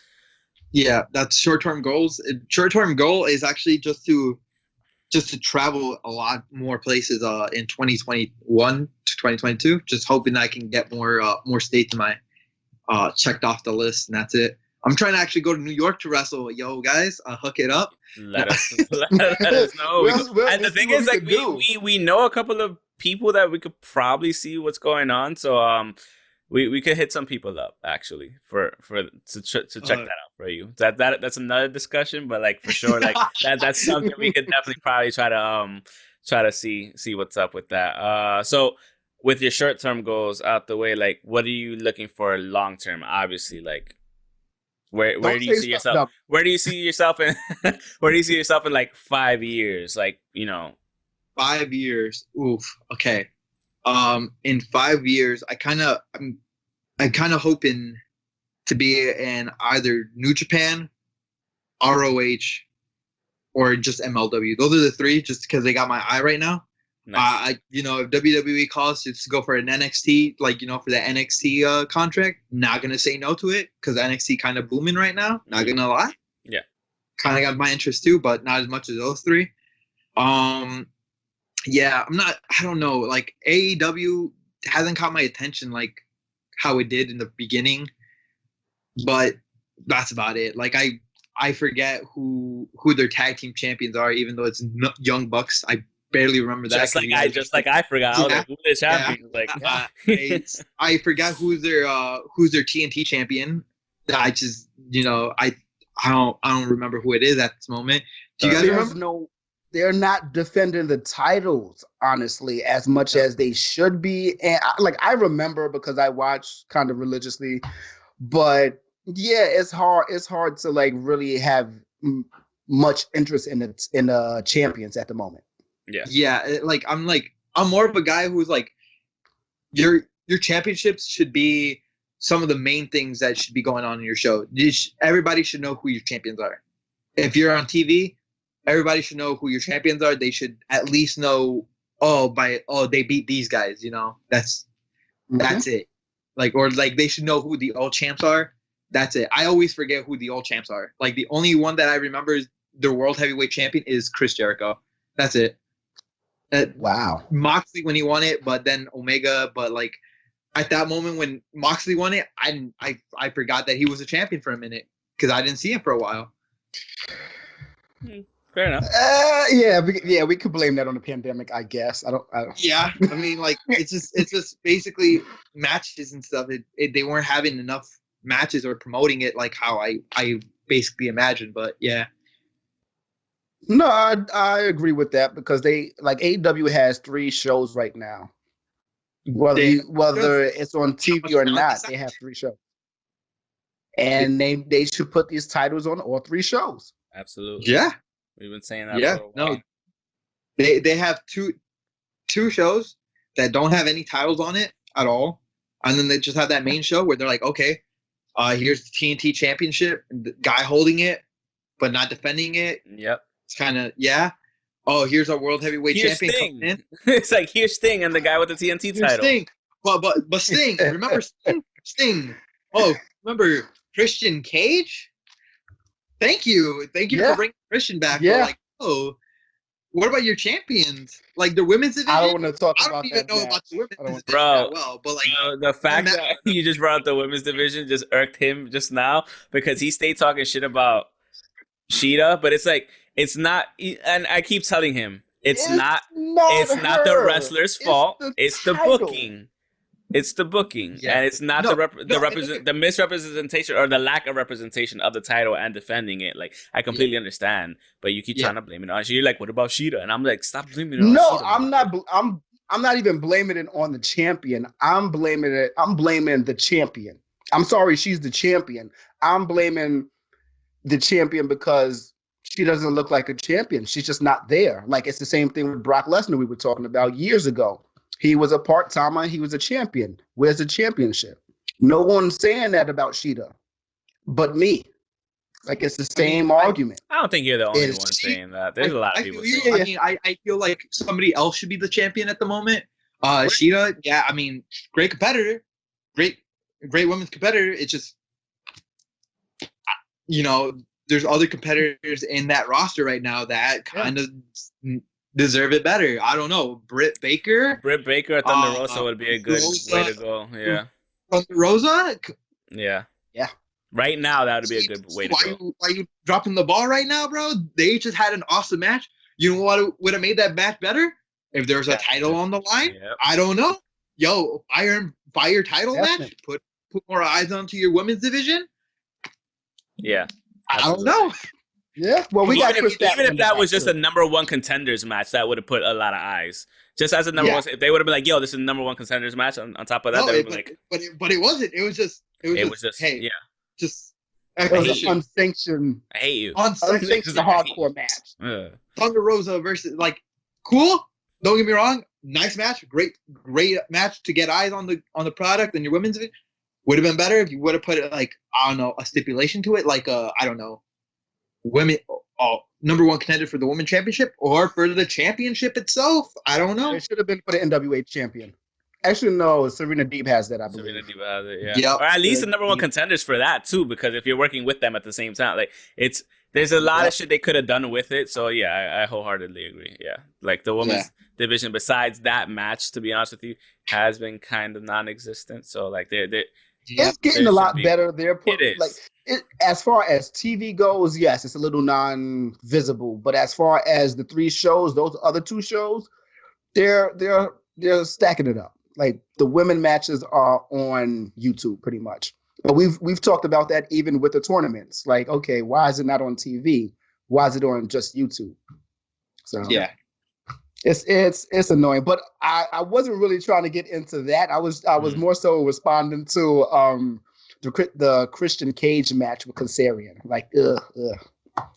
Yeah, that's short-term goals. Short-term goal is actually just to travel a lot more places in 2021 to 2022. Just hoping I can get more states in my checked off the list, and that's it. I'm trying to actually go to New York to wrestle. Yo, guys, hook it up. Let us know. And the thing is, like, we know a couple of people that we could probably see what's going on. So we could hit some people up actually to check that out for you. That's another discussion, but like for sure, like that's something we could definitely probably try to see what's up with that. So with your short term goals out the way, like what are you looking for long term? Obviously, like where do you see yourself? Where do you see yourself in? Where do you see yourself in like 5 years? Like 5 years. Oof. Okay. In 5 years, I'm kind of hoping to be in either New Japan, ROH, or just MLW. Those are the three, just because they got my eye right now. Nice. If WWE calls to go for an NXT, for the NXT contract, not gonna say no to it because NXT kind of booming right now. Not gonna lie. Yeah. Kind of got my interest too, but not as much as those three. Yeah, I don't know. Like AEW hasn't caught my attention like how it did in the beginning. But that's about it. Like I forget who their tag team champions are, even though it's Young Bucks. I barely remember that. Just like I forgot. I was like, who are the champions? Like, I forgot who's their TNT champion. I just I don't remember who it is at this moment. Do you guys remember? They're not defending the titles honestly as much as they should be, and I remember because I watch kind of religiously, but yeah, it's hard to like really have much interest in the champions at the moment. Yeah. I'm more of a guy who's like, your championships should be some of the main things that should be going on in your show. Everybody should know who your champions are. If you're on TV, everybody should know who your champions are. They should at least know, they beat these guys. That's it. They should know who the old champs are. That's it. I always forget who the old champs are. Like, the only one that I remember is their world heavyweight champion is Chris Jericho. That's it. Wow. Moxley when he won it, but then Omega. But like at that moment when Moxley won it, I forgot that he was a champion for a minute because I didn't see him for a while. Fair enough. We could blame that on the pandemic, I guess. I don't. Yeah, I mean, like it's just basically matches and stuff. They weren't having enough matches or promoting it like how I basically imagined. But yeah. No, I agree with that because they like AEW has 3 shows right now. Whether it's on TV or not, they have 3 shows, and they should put these titles on all 3 shows. Absolutely. Yeah. We've been saying that. Yeah. For a while. No. They have two shows that don't have any titles on it at all, and then they just have that main show where they're like, okay, here's the TNT Championship, and the guy holding it but not defending it. Yep. It's kind of Oh, here's our world heavyweight champion coming in. It's like here's Sting and the guy with the TNT title. Sting. But Sting, remember Sting? Sting. Oh, remember Christian Cage? Thank you for bringing Christian back. Yeah. What about your champions? Like the women's division? I don't want to talk about that. I don't even know about the women's division that well, but like the fact that you just brought up the women's division just irked him just now because he stayed talking shit about Sheeta, but it's like it's not, and I keep telling him it's not the wrestler's fault. It's the booking. It's the booking, and it's not the misrepresentation or the lack of representation of the title and defending it. Like I completely understand, but you keep trying to blame it on. You're like, what about Sheeta? And I'm like, stop blaming it on Sheeta. No, I'm not even blaming it on the champion. I'm blaming the champion. I'm sorry, she's the champion. I'm blaming the champion because she doesn't look like a champion. She's just not there. Like it's the same thing with Brock Lesnar we were talking about years ago. He was a part-timer. He was a champion. Where's the championship? No one's saying that about Sheeta, but me. Like it's the same argument. I don't think you're the only one saying that. There's a lot of people saying that. I mean, I feel like somebody else should be the champion at the moment. Sheeta, yeah, I mean, great competitor. Great women's competitor. It's just, there's other competitors in that roster right now that kind of deserve it better. I don't know. Britt Baker or Thunder Rosa would be a good way to go. Yeah. Thunder Rosa? Yeah. Yeah. Right now, that would be a good way to go. Why you dropping the ball right now, bro? They just had an awesome match. You know what would have made that match better? If there's a title on the line? Yep. I don't know. Yo, fire title match? Put more eyes onto your women's division? Yeah. I don't know. Yeah. Well, even if that was just a number 1 contenders match, that would have put a lot of eyes. Just as a number 1, if they would have been like, "Yo, this is a number 1 contenders match." On top of that, they would be like, but it wasn't. It was just. Hey, yeah. Just. It was unsanctioned. I hate you. Unsanctioned hardcore match. Thunder Rosa versus cool. Don't get me wrong. Nice match. Great match to get eyes on the product and your women's. Would have been better if you would have put it a stipulation to it, I don't know, women, number 1 contender for the women's championship or for the championship itself. I don't know. It should have been for the NWA champion. Actually, no. Serena Deeb has that, I believe. Serena Deeb has it, yeah. Yep. Or at least the Serena number one Deeb. contenders for that too, because if you're working with them at the same time, like there's a lot of shit they could have done with it. So yeah, I wholeheartedly agree. Yeah, like the women's division, besides that match, to be honest with you, has been kind of non-existent. So like it's getting a lot better. It is. Like as far as TV goes, yes, it's a little non-visible. But as far as the 3 shows, those other 2 shows, they're stacking it up. Like the women matches are on YouTube pretty much. But we've talked about that even with the tournaments. Like, okay, why is it not on TV? Why is it on just YouTube? So yeah, it's annoying. But I wasn't really trying to get into that. I was more so responding to the Christian Cage match with Kazarian. Like, ugh.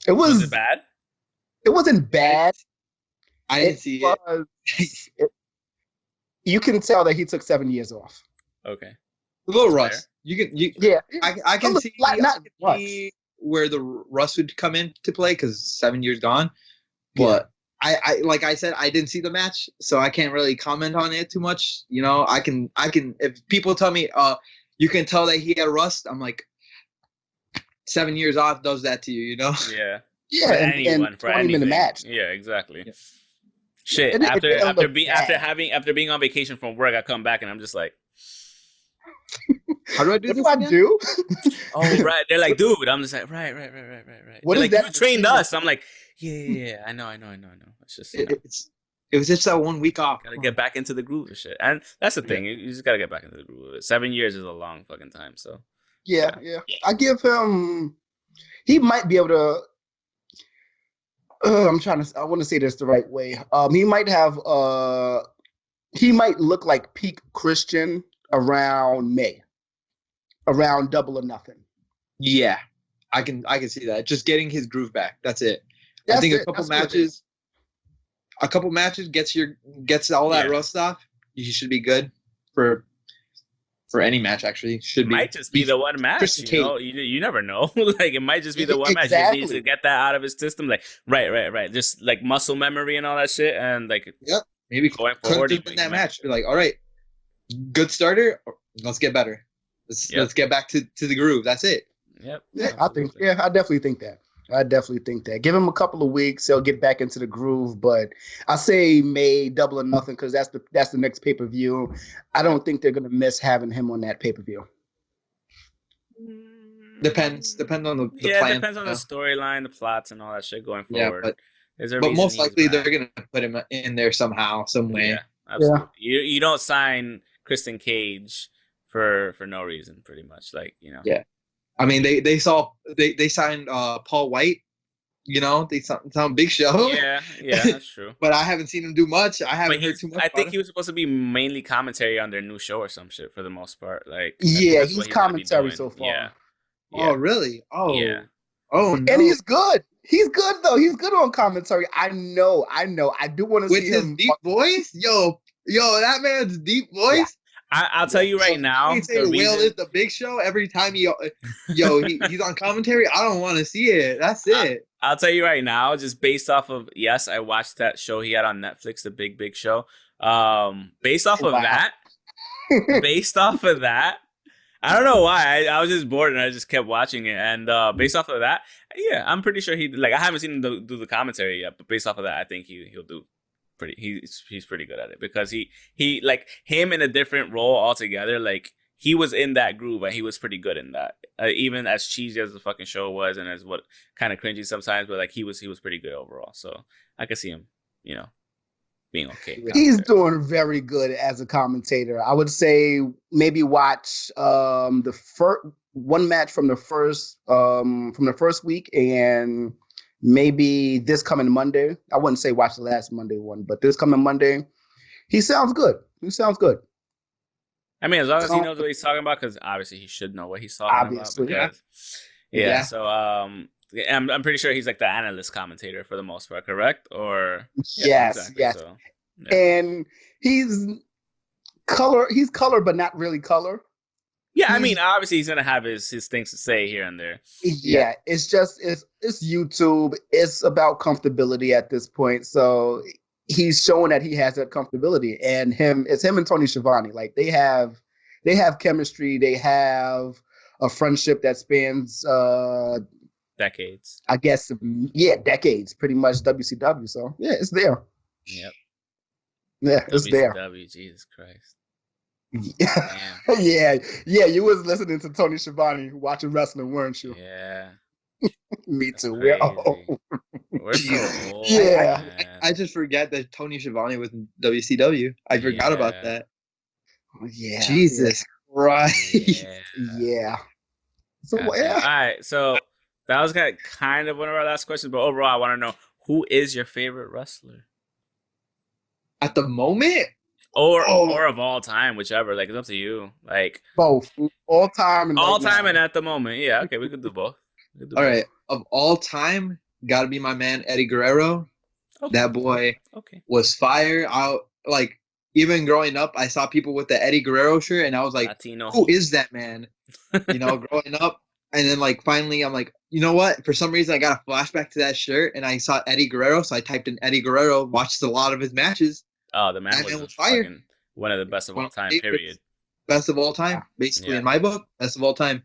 Was it bad? It wasn't bad. I didn't see it. You can tell that he took 7 years off. Okay. A little rust. I can see where the rust would come into play because 7 years gone. But I like I said, I didn't see the match, so I can't really comment on it too much. You know, I can if people tell me you can tell that he had rust, I'm like 7 years off does that to you, you know? Yeah. Yeah, and 20-minute match. Yeah, exactly. Yeah. Shit. And after being on vacation from work, I come back and I'm just like, how do I do this? What do I do? Oh, right. They're like, dude. I'm just like, right. What is like, that? You trained us. I'm like, yeah. I know. It's just it was just that 1 week off. Gotta get back into the groove of shit, and that's the thing. You just gotta get back into the groove of it. 7 years is a long fucking time. So yeah. I give him. He might be able to. I want to say this the right way. He might have. He might look like peak Christian around May, around Double or Nothing. Yeah, I can see that. Just getting his groove back. That's it. I think a couple matches gets all that rust off. You should be good for any match. Actually, might just be the one match. You never know. Like it might just be the one match. He needs to get that out of his system. Like right. Just like muscle memory and all that shit. And like maybe going forward in that match. Be like, all right, good starter. Let's get better. Let's get back to the groove. That's it. Yep. Yeah, I definitely think that. Give him a couple of weeks, he'll get back into the groove. But I say May Double or Nothing because that's the next pay-per-view. I don't think they're gonna miss having him on that pay-per-view. Depends on the plan. Depends on the storyline, the plots, and all that shit going forward. But most likely they're gonna put him in there somehow, some way. Yeah, absolutely. Yeah. You don't sign Christian Cage for no reason, pretty much. Like, you know. Yeah. I mean, they signed Paul White. You know, they signed Big Show. Yeah, that's true. But I haven't seen him do much. I haven't heard too much. I think he was supposed to be mainly commentary on their new show or some shit for the most part. Like, he's commentary so far. Yeah. Oh, really? Oh, yeah. Oh, no. And he's good. He's good though. He's good on commentary. I know. I do want to see him with his deep voice. Yo, that man's deep voice. Yeah. I'll tell you right now. The Whale is the Big Show. Every time he's on commentary, I don't want to see it. That's it. I'll tell you right now, just based off of I watched that show he had on Netflix, the Big Show. Based off of that, I don't know why. I was just bored and I just kept watching it. And based off of that, yeah, I'm pretty sure I haven't seen him do the commentary yet, but based off of that, I think he'll do. He's pretty good at it because he like him in a different role altogether. Like he was in that groove and he was pretty good in that. Even as cheesy as the fucking show was and as what kind of cringy sometimes, but like he was pretty good overall. So I could see him, being okay. He's doing very good as a commentator. I would say maybe watch the first one match from the first week and. Maybe this coming Monday. I wouldn't say watch the last Monday one, but this coming Monday, he sounds good. I mean, as long as he knows what he's talking about, because obviously he should know what he's talking about. Because, yeah. So I'm pretty sure he's like the analyst commentator for the most part, correct? Or yes. So, yeah. And he's color, but not really color. Yeah, I mean, obviously he's gonna have his things to say here and there. Yeah, it's YouTube. It's about comfortability at this point. So he's showing that he has that comfortability, and it's him and Tony Schiavone. Like they have chemistry. They have a friendship that spans decades. I guess, yeah, decades, pretty much. WCW. So yeah, it's there. Yep. Yeah, it's there. WCW, Jesus Christ. Yeah, yeah. You was listening to Tony Schiavone watching wrestling, weren't you? Yeah. Me That's too. crazy. We're so old. Yeah. I just forget that Tony Schiavone was in WCW. I forgot about that. Yeah. Jesus Christ. Yeah. So All right. So that was kind of one of our last questions, but overall, I want to know, who is your favorite wrestler? At the moment? Or of all time, whichever. Like, it's up to you. Like both, all time and all right time now. and at the moment. Yeah. Okay, we could do both. All right. Of all time, gotta be my man Eddie Guerrero. Okay. That boy was fire. Even growing up, I saw people with the Eddie Guerrero shirt, and I was like, Latino. "Who is that man?" Growing up, and then finally, I'm like, you know what? For some reason, I got a flashback to that shirt, and I saw Eddie Guerrero, so I typed in Eddie Guerrero, watched a lot of his matches. Oh, the man was fire. One of the best of all time. Period. Best of all time, basically in my book. Best of all time.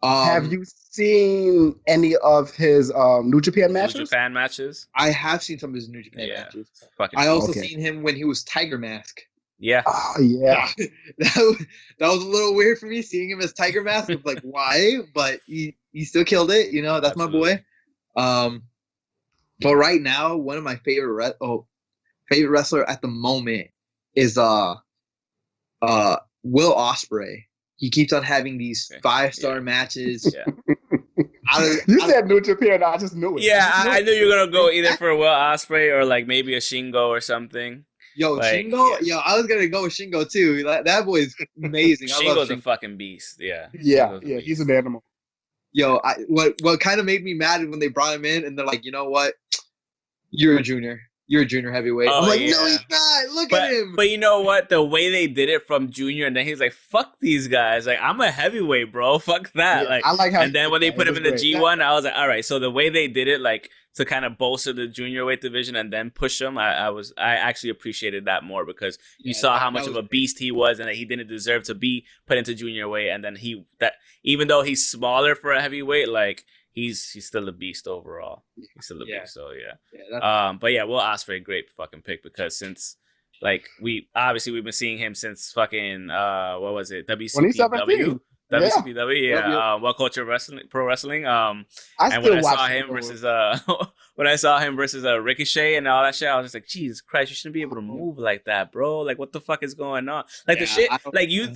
Have you seen any of his New Japan matches? New Japan matches? I have seen some of his New Japan matches. I also seen him when he was Tiger Mask. Yeah. Oh, yeah. that was a little weird for me, seeing him as Tiger Mask. I was like, why? But he still killed it. That's Absolutely. My boy. But right now, one of my favorite wrestler at the moment is Will Ospreay. He keeps on having these 5-star matches. Yeah. You said New Japan, I just knew it. Yeah, I knew you were gonna go either for Will Ospreay or maybe a Shingo or something. Shingo. Yeah. I was gonna go with Shingo too. That boy is amazing. Shingo's a fucking beast. Yeah. Yeah. He's an animal. What kind of made me mad when they brought him in and they're like, you know what? You're a junior heavyweight. Oh, I'm like, yeah. no, he's not. Look at him. But you know what? The way they did it from junior, and then he's like, "Fuck these guys! Like, I'm a heavyweight, bro. Fuck that!" Yeah, I like how. And then when they put him in the G1, I was like, "All right." So the way they did it, to kind of bolster the junior weight division and then push him, I actually appreciated that more because you saw how much of a beast he was, and that he didn't deserve to be put into junior weight. And then even though he's smaller for a heavyweight, he's still a beast overall. He's still a beast. So but yeah, Will Ospreay, great fucking pick because since we've been seeing him since fucking what was it, WCPW. WCPW, World Culture Wrestling, Pro Wrestling. And when I saw him versus Ricochet and all that shit, I was just like, Jesus Christ, you shouldn't be able to move like that, bro. Like, what the fuck is going on? The shit,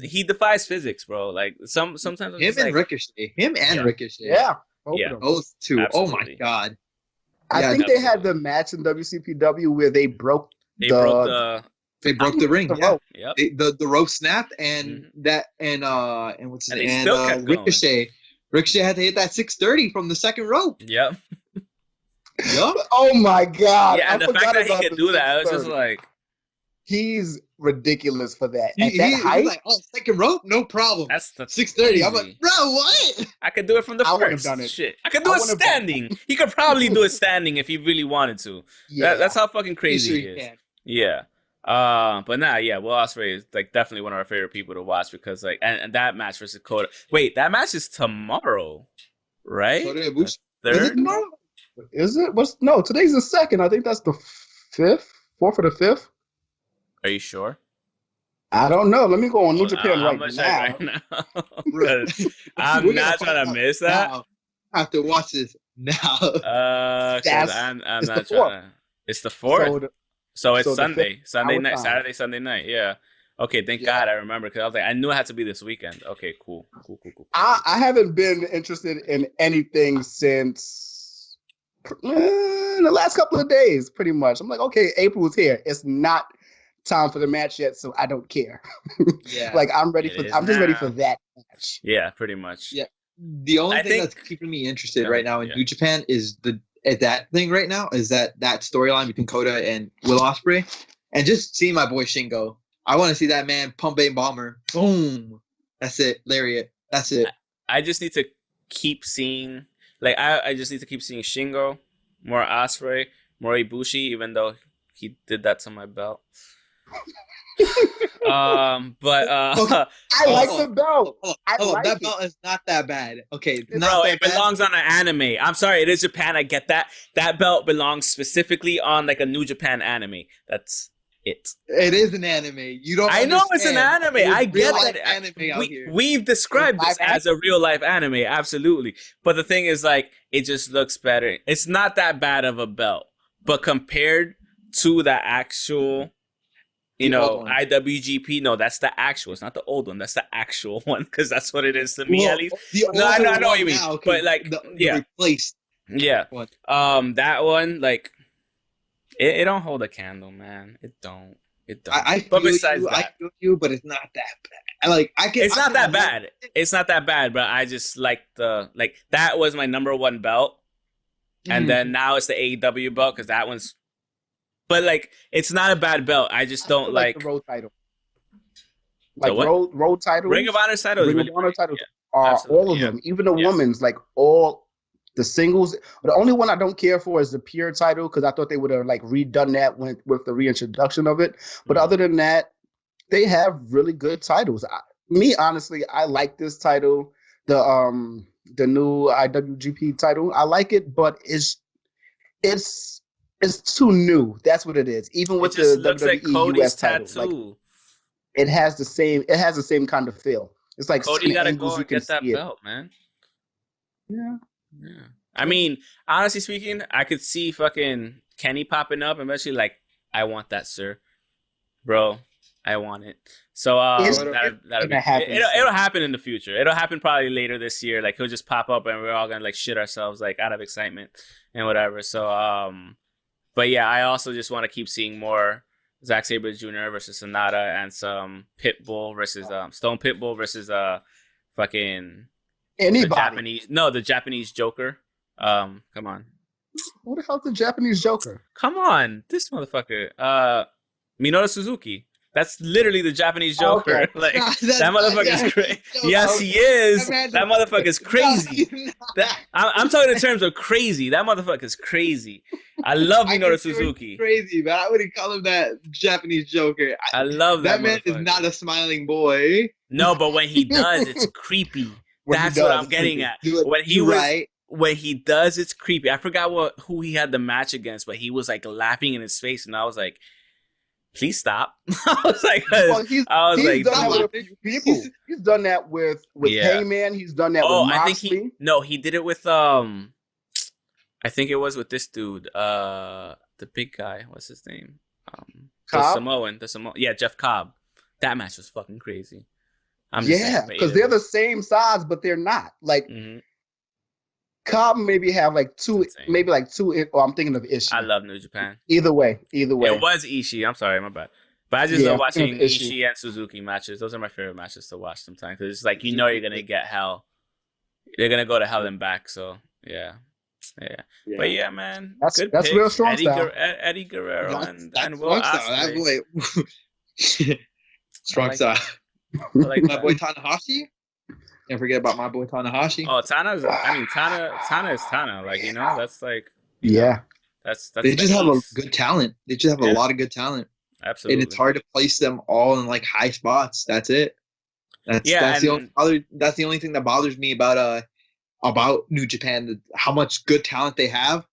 he defies physics, bro. Sometimes him and Ricochet, Ricochet, those two. Absolutely. Oh my god. I think they had the match in WCPW where they broke the ring. Rope. Yep. The rope snapped and what's his name? And Ricochet. Ricochet had to hit that 630 from the second rope. Yep. Oh my god. Yeah, and the fact that he could do that, it was just like, he's ridiculous for that. At He's height, like, second rope, no problem. That's the 630. I'm like, bro, what? I could do it from the I would've first. done it. Shit, I could do it standing. He could probably do it standing if he really wanted to. Yeah. That's how fucking crazy he is. Yeah. But Will Ospreay is definitely one of our favorite people to watch because and that match versus Kota. Wait, that match is tomorrow, right? Is Third? Is it? No, today's the 2nd. I think that's the 4th or the 5th. Are you sure? I don't know. Let me go on New Japan right now. I'm not trying to miss that. I have to watch this now. I'm not trying to. It's the 4th. So it's Sunday night, Saturday, Sunday night. Yeah. Okay. Thank God I remember because I was like, I knew it had to be this weekend. Okay. Cool. I haven't been interested in anything since the last couple of days, pretty much. I'm like, okay, April's here. It's not time for the match yet, so I don't care. Yeah. I'm ready I'm just ready for that match. Yeah, pretty much. Yeah. The only thing that's keeping me interested right now in New Japan is that thing right now is that storyline between Kota and Will Ospreay, and just seeing my boy Shingo. I want to see that man pump a bomber. Boom. That's it. Lariat. That's it. I just need to keep seeing, I just need to keep seeing Shingo, more Ospreay, more Ibushi, even though he did that to my belt. But I like the belt. I like that it. belt is not that bad. Okay, it's bro, not that it belongs on an anime. I'm sorry, it is Japan. I get that. That belt belongs specifically on like a New Japan anime. That's it. It is an anime. You don't. I know it's an understand. anime. It is I get real-life that. Anime out here. We've described It's this live as a real life anime, absolutely. But the thing is, like, it just looks better. It's not that bad of a belt, but compared to the actual, you The old know, one. IWGP, no, that's the actual. It's not the old one. That's the actual one because that's what it is to me, Well, at least. the No, I older know what you one mean. now, 'cause But like, the yeah, replaced yeah. one. That one, like, it don't hold a candle, man. It don't. It don't. I but feel besides you. I that, feel you, but it's not that bad. it's not that I bad. It's not that bad, but I just like that was my number one belt, and then now it's the AEW belt because that one's. But like, it's not a bad belt. I just don't feel like the road title. Like what? road titles. Ring of Honor title. Ring Really of Honor titles yeah, are absolutely, all of yeah. them, even the Yeah. women's, like all the singles. The only one I don't care for is the pure title because I thought they would have like redone that with the reintroduction of it. But other than that, they have really good titles. Honestly, I like this title, the new IWGP title. I like it, but it's too new. That's what it is. Even with It just the looks WWE like Cody's US title, tattoo. like, it has the same kind of feel. It's like Cody certain gotta angles go you and can get that see it. belt, man. Yeah. Yeah. I mean, honestly speaking, I could see fucking Kenny popping up and eventually like, I want that, sir. Bro, I want it. So that'll be happen. it'll happen in the future. It'll happen probably later this year. Like he'll just pop up and we're all gonna like shit ourselves like out of excitement and whatever. So but yeah, I also just want to keep seeing more Zack Sabre Jr. versus Sonata and some Pitbull versus Stone Pitbull versus fucking Anybody. the Japanese Joker. Come on. Who the hell's the Japanese Joker? Come on. This motherfucker. Minoru Suzuki. That's literally the Japanese Joker. Okay. Like that motherfucker's crazy. Yes, he is. That motherfucker's crazy. I'm talking in terms of crazy. That motherfucker's crazy. I love Minoru Suzuki. Crazy, but I wouldn't call him that Japanese Joker. I love that man is not a smiling boy. No, but when he does, it's creepy. That's what I'm getting at. When he does, it's creepy. I forgot who he had the match against, but he was like laughing in his face, and I was like, "Please stop!" I was like, he's done that with a few people. He's done that with Hangman. He's done that with Moxley. He did it with I think it was with this dude, the big guy. What's his name? Cobb? The Samoan. Yeah, Jeff Cobb. That match was fucking crazy. Because they're the same size, but they're not. Like Cobb maybe have like two. Or I'm thinking of Ishii. I love New Japan. Either way. It was Ishii. I'm sorry, my bad. But I just love watching Ishii and Suzuki matches. Those are my favorite matches to watch sometimes because it's like you're gonna get hell. They're gonna go to hell and back. So yeah. But yeah, man, that's picks. real strong style. Eddie Guerrero and Will Will Ospreay. That boy, strong style. Like my boy Tanahashi. Can't forget about my boy Tanahashi. Oh, Tana is Tana. Like that's like that's they just have a good talent. They just have a lot of good talent. Absolutely, and it's hard to place them all in like high spots. That's it. That's the only thing that bothers me about New Japan, how much good talent they have,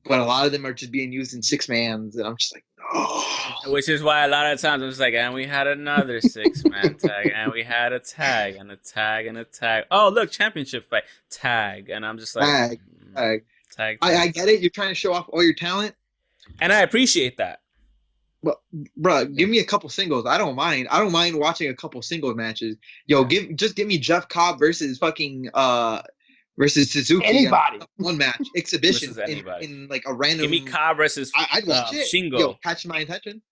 but a lot of them are just being used in 6-mans, and I'm just like, oh. Which is why a lot of times I'm just like, and we had another 6-man tag, and we had a tag, and a tag, and a tag. Oh, look, championship fight, tag, and I'm just like, tag. I get it. You're trying to show off all your talent, and I appreciate that. But, bro, give me a couple singles. I don't mind. I don't mind watching a couple singles matches. Yo, give me Jeff Cobb versus fucking versus Suzuki. Anybody. One match exhibition in like a random. Give me Cobb versus I'd watch it. Shingo. Yo, catch my attention.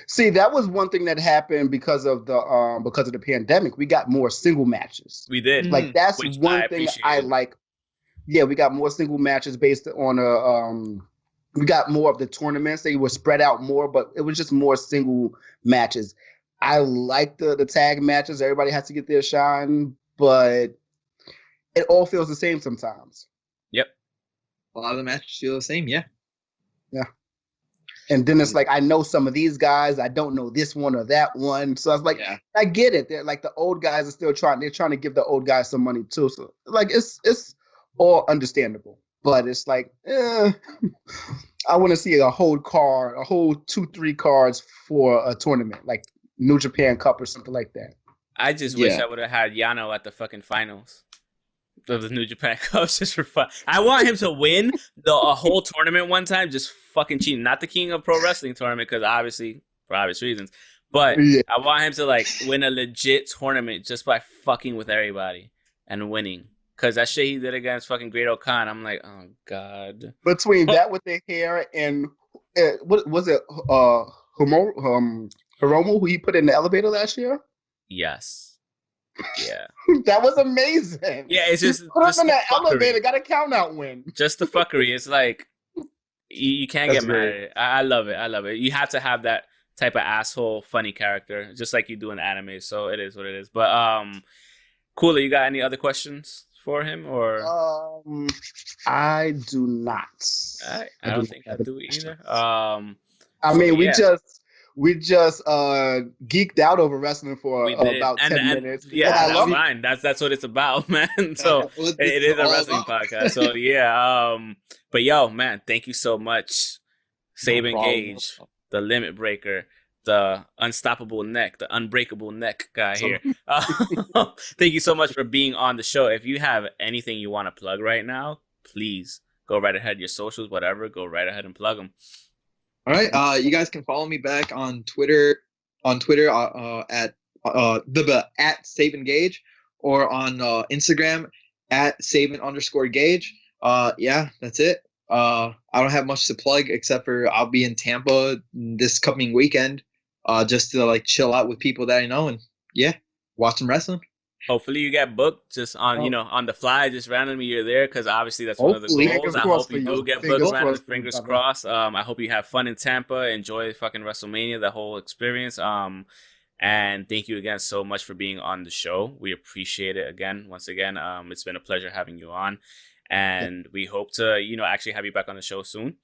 See, that was one thing that happened because of the pandemic. We got more single matches. We did. Like that's one thing I like. Yeah, we got more single matches based on we got more of the tournaments. They were spread out more, but it was just more single matches. I like the tag matches. Everybody has to get their shine, but it all feels the same sometimes. Yep. A lot of the matches feel the same, yeah. And then it's like I know some of these guys, I don't know this one or that one. So I was like, I get it. They're like the old guys are still trying. They're trying to give the old guys some money too. So like it's all understandable. But it's like, I want to see a whole 2-3 cards for a tournament, like New Japan Cup or something like that. I just wish I would have had Yano at the fucking finals of the New Japan Cup just for fun. I want him to win a whole tournament one time, just fucking cheating. Not the King of Pro Wrestling tournament, because obviously, for obvious reasons. But I want him to like win a legit tournament just by fucking with everybody and winning. Because that shit he did against fucking Great Khan, I'm like, oh god. Between that with the hair and what was it? Hiromu, who he put in the elevator last year. Yes. Yeah. That was amazing. Yeah, it's just put him in the elevator, got a count out win. Just the fuckery. It's like you can't get mad at it. I love it. I love it. You have to have that type of asshole funny character, just like you do in anime. So it is what it is. But Cooler, you got any other questions for him or? I do not. I don't think I do either. I mean, we just geeked out over wrestling for about 10 minutes. Yeah, that's fine. That's what it's about, man. So it is a wrestling podcast. So yeah. But yo, man, thank you so much, Sabin Gage, the Limit Breaker, the unstoppable neck, the unbreakable neck guy here. Thank you so much for being on the show. If you have anything you want to plug right now, please go right ahead. Your socials, whatever, go right ahead and plug them. All right. You guys can follow me back on Twitter. At Sabin Gage, or on Instagram at Sabin_Gage. Yeah, that's it. I don't have much to plug except for I'll be in Tampa this coming weekend, just to like chill out with people that I know and watch some wrestling. Hopefully you get booked just on on the fly, just randomly you're there, because obviously that's one of the goals. I hope you do get booked, man. Fingers crossed. I hope you have fun in Tampa. Enjoy fucking WrestleMania, the whole experience. And thank you again so much for being on the show. We appreciate it once again. It's been a pleasure having you on. And we hope to, actually have you back on the show soon.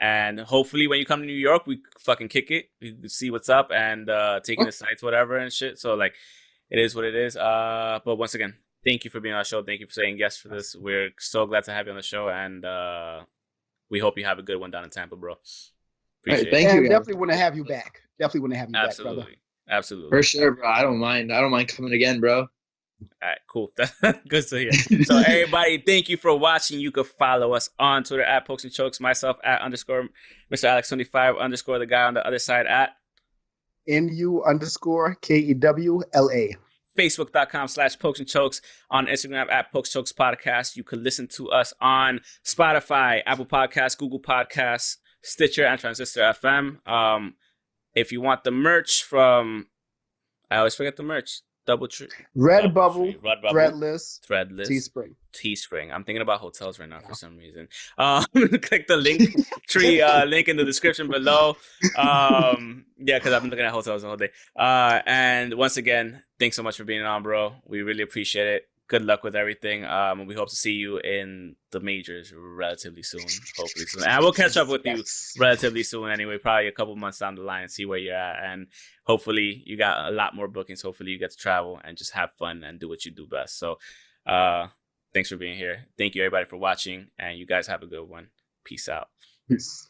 And hopefully when you come to New York, we fucking kick it. We see what's up and taking the sites, whatever and shit. So like, it is what it is. But once again, thank you for being on the show. Thank you for saying yes for this. We're so glad to have you on the show. And we hope you have a good one down in Tampa, bro. Appreciate it. Thank you. Definitely want to have you back. Back, brother. Absolutely. For sure, bro. I don't mind coming again, bro. All right, cool. Good to hear. So everybody, thank you for watching. You can follow us on Twitter at Pokes and Chokes, myself at _ Mr. Alex25 _ the guy on the other side at NU_KEWLA. Facebook.com/Pokes and Chokes, on Instagram at Pokes Chokes Podcast. You can listen to us on Spotify, Apple Podcasts, Google Podcasts, Stitcher, and Transistor FM. If you want the merch from, I always forget the merch. Redbubble, Threadless, Teespring. I'm thinking about hotels right now for some reason. Click the link link in the description below. Because I've been looking at hotels the whole day. And once again, thanks so much for being on, bro. We really appreciate it. Good luck with everything. And we hope to see you in the majors relatively soon, hopefully soon. And we'll catch up with you relatively soon anyway, probably a couple months down the line, see where you're at. And hopefully you got a lot more bookings. Hopefully you get to travel and just have fun and do what you do best. So thanks for being here. Thank you, everybody, for watching. And you guys have a good one. Peace out. Peace.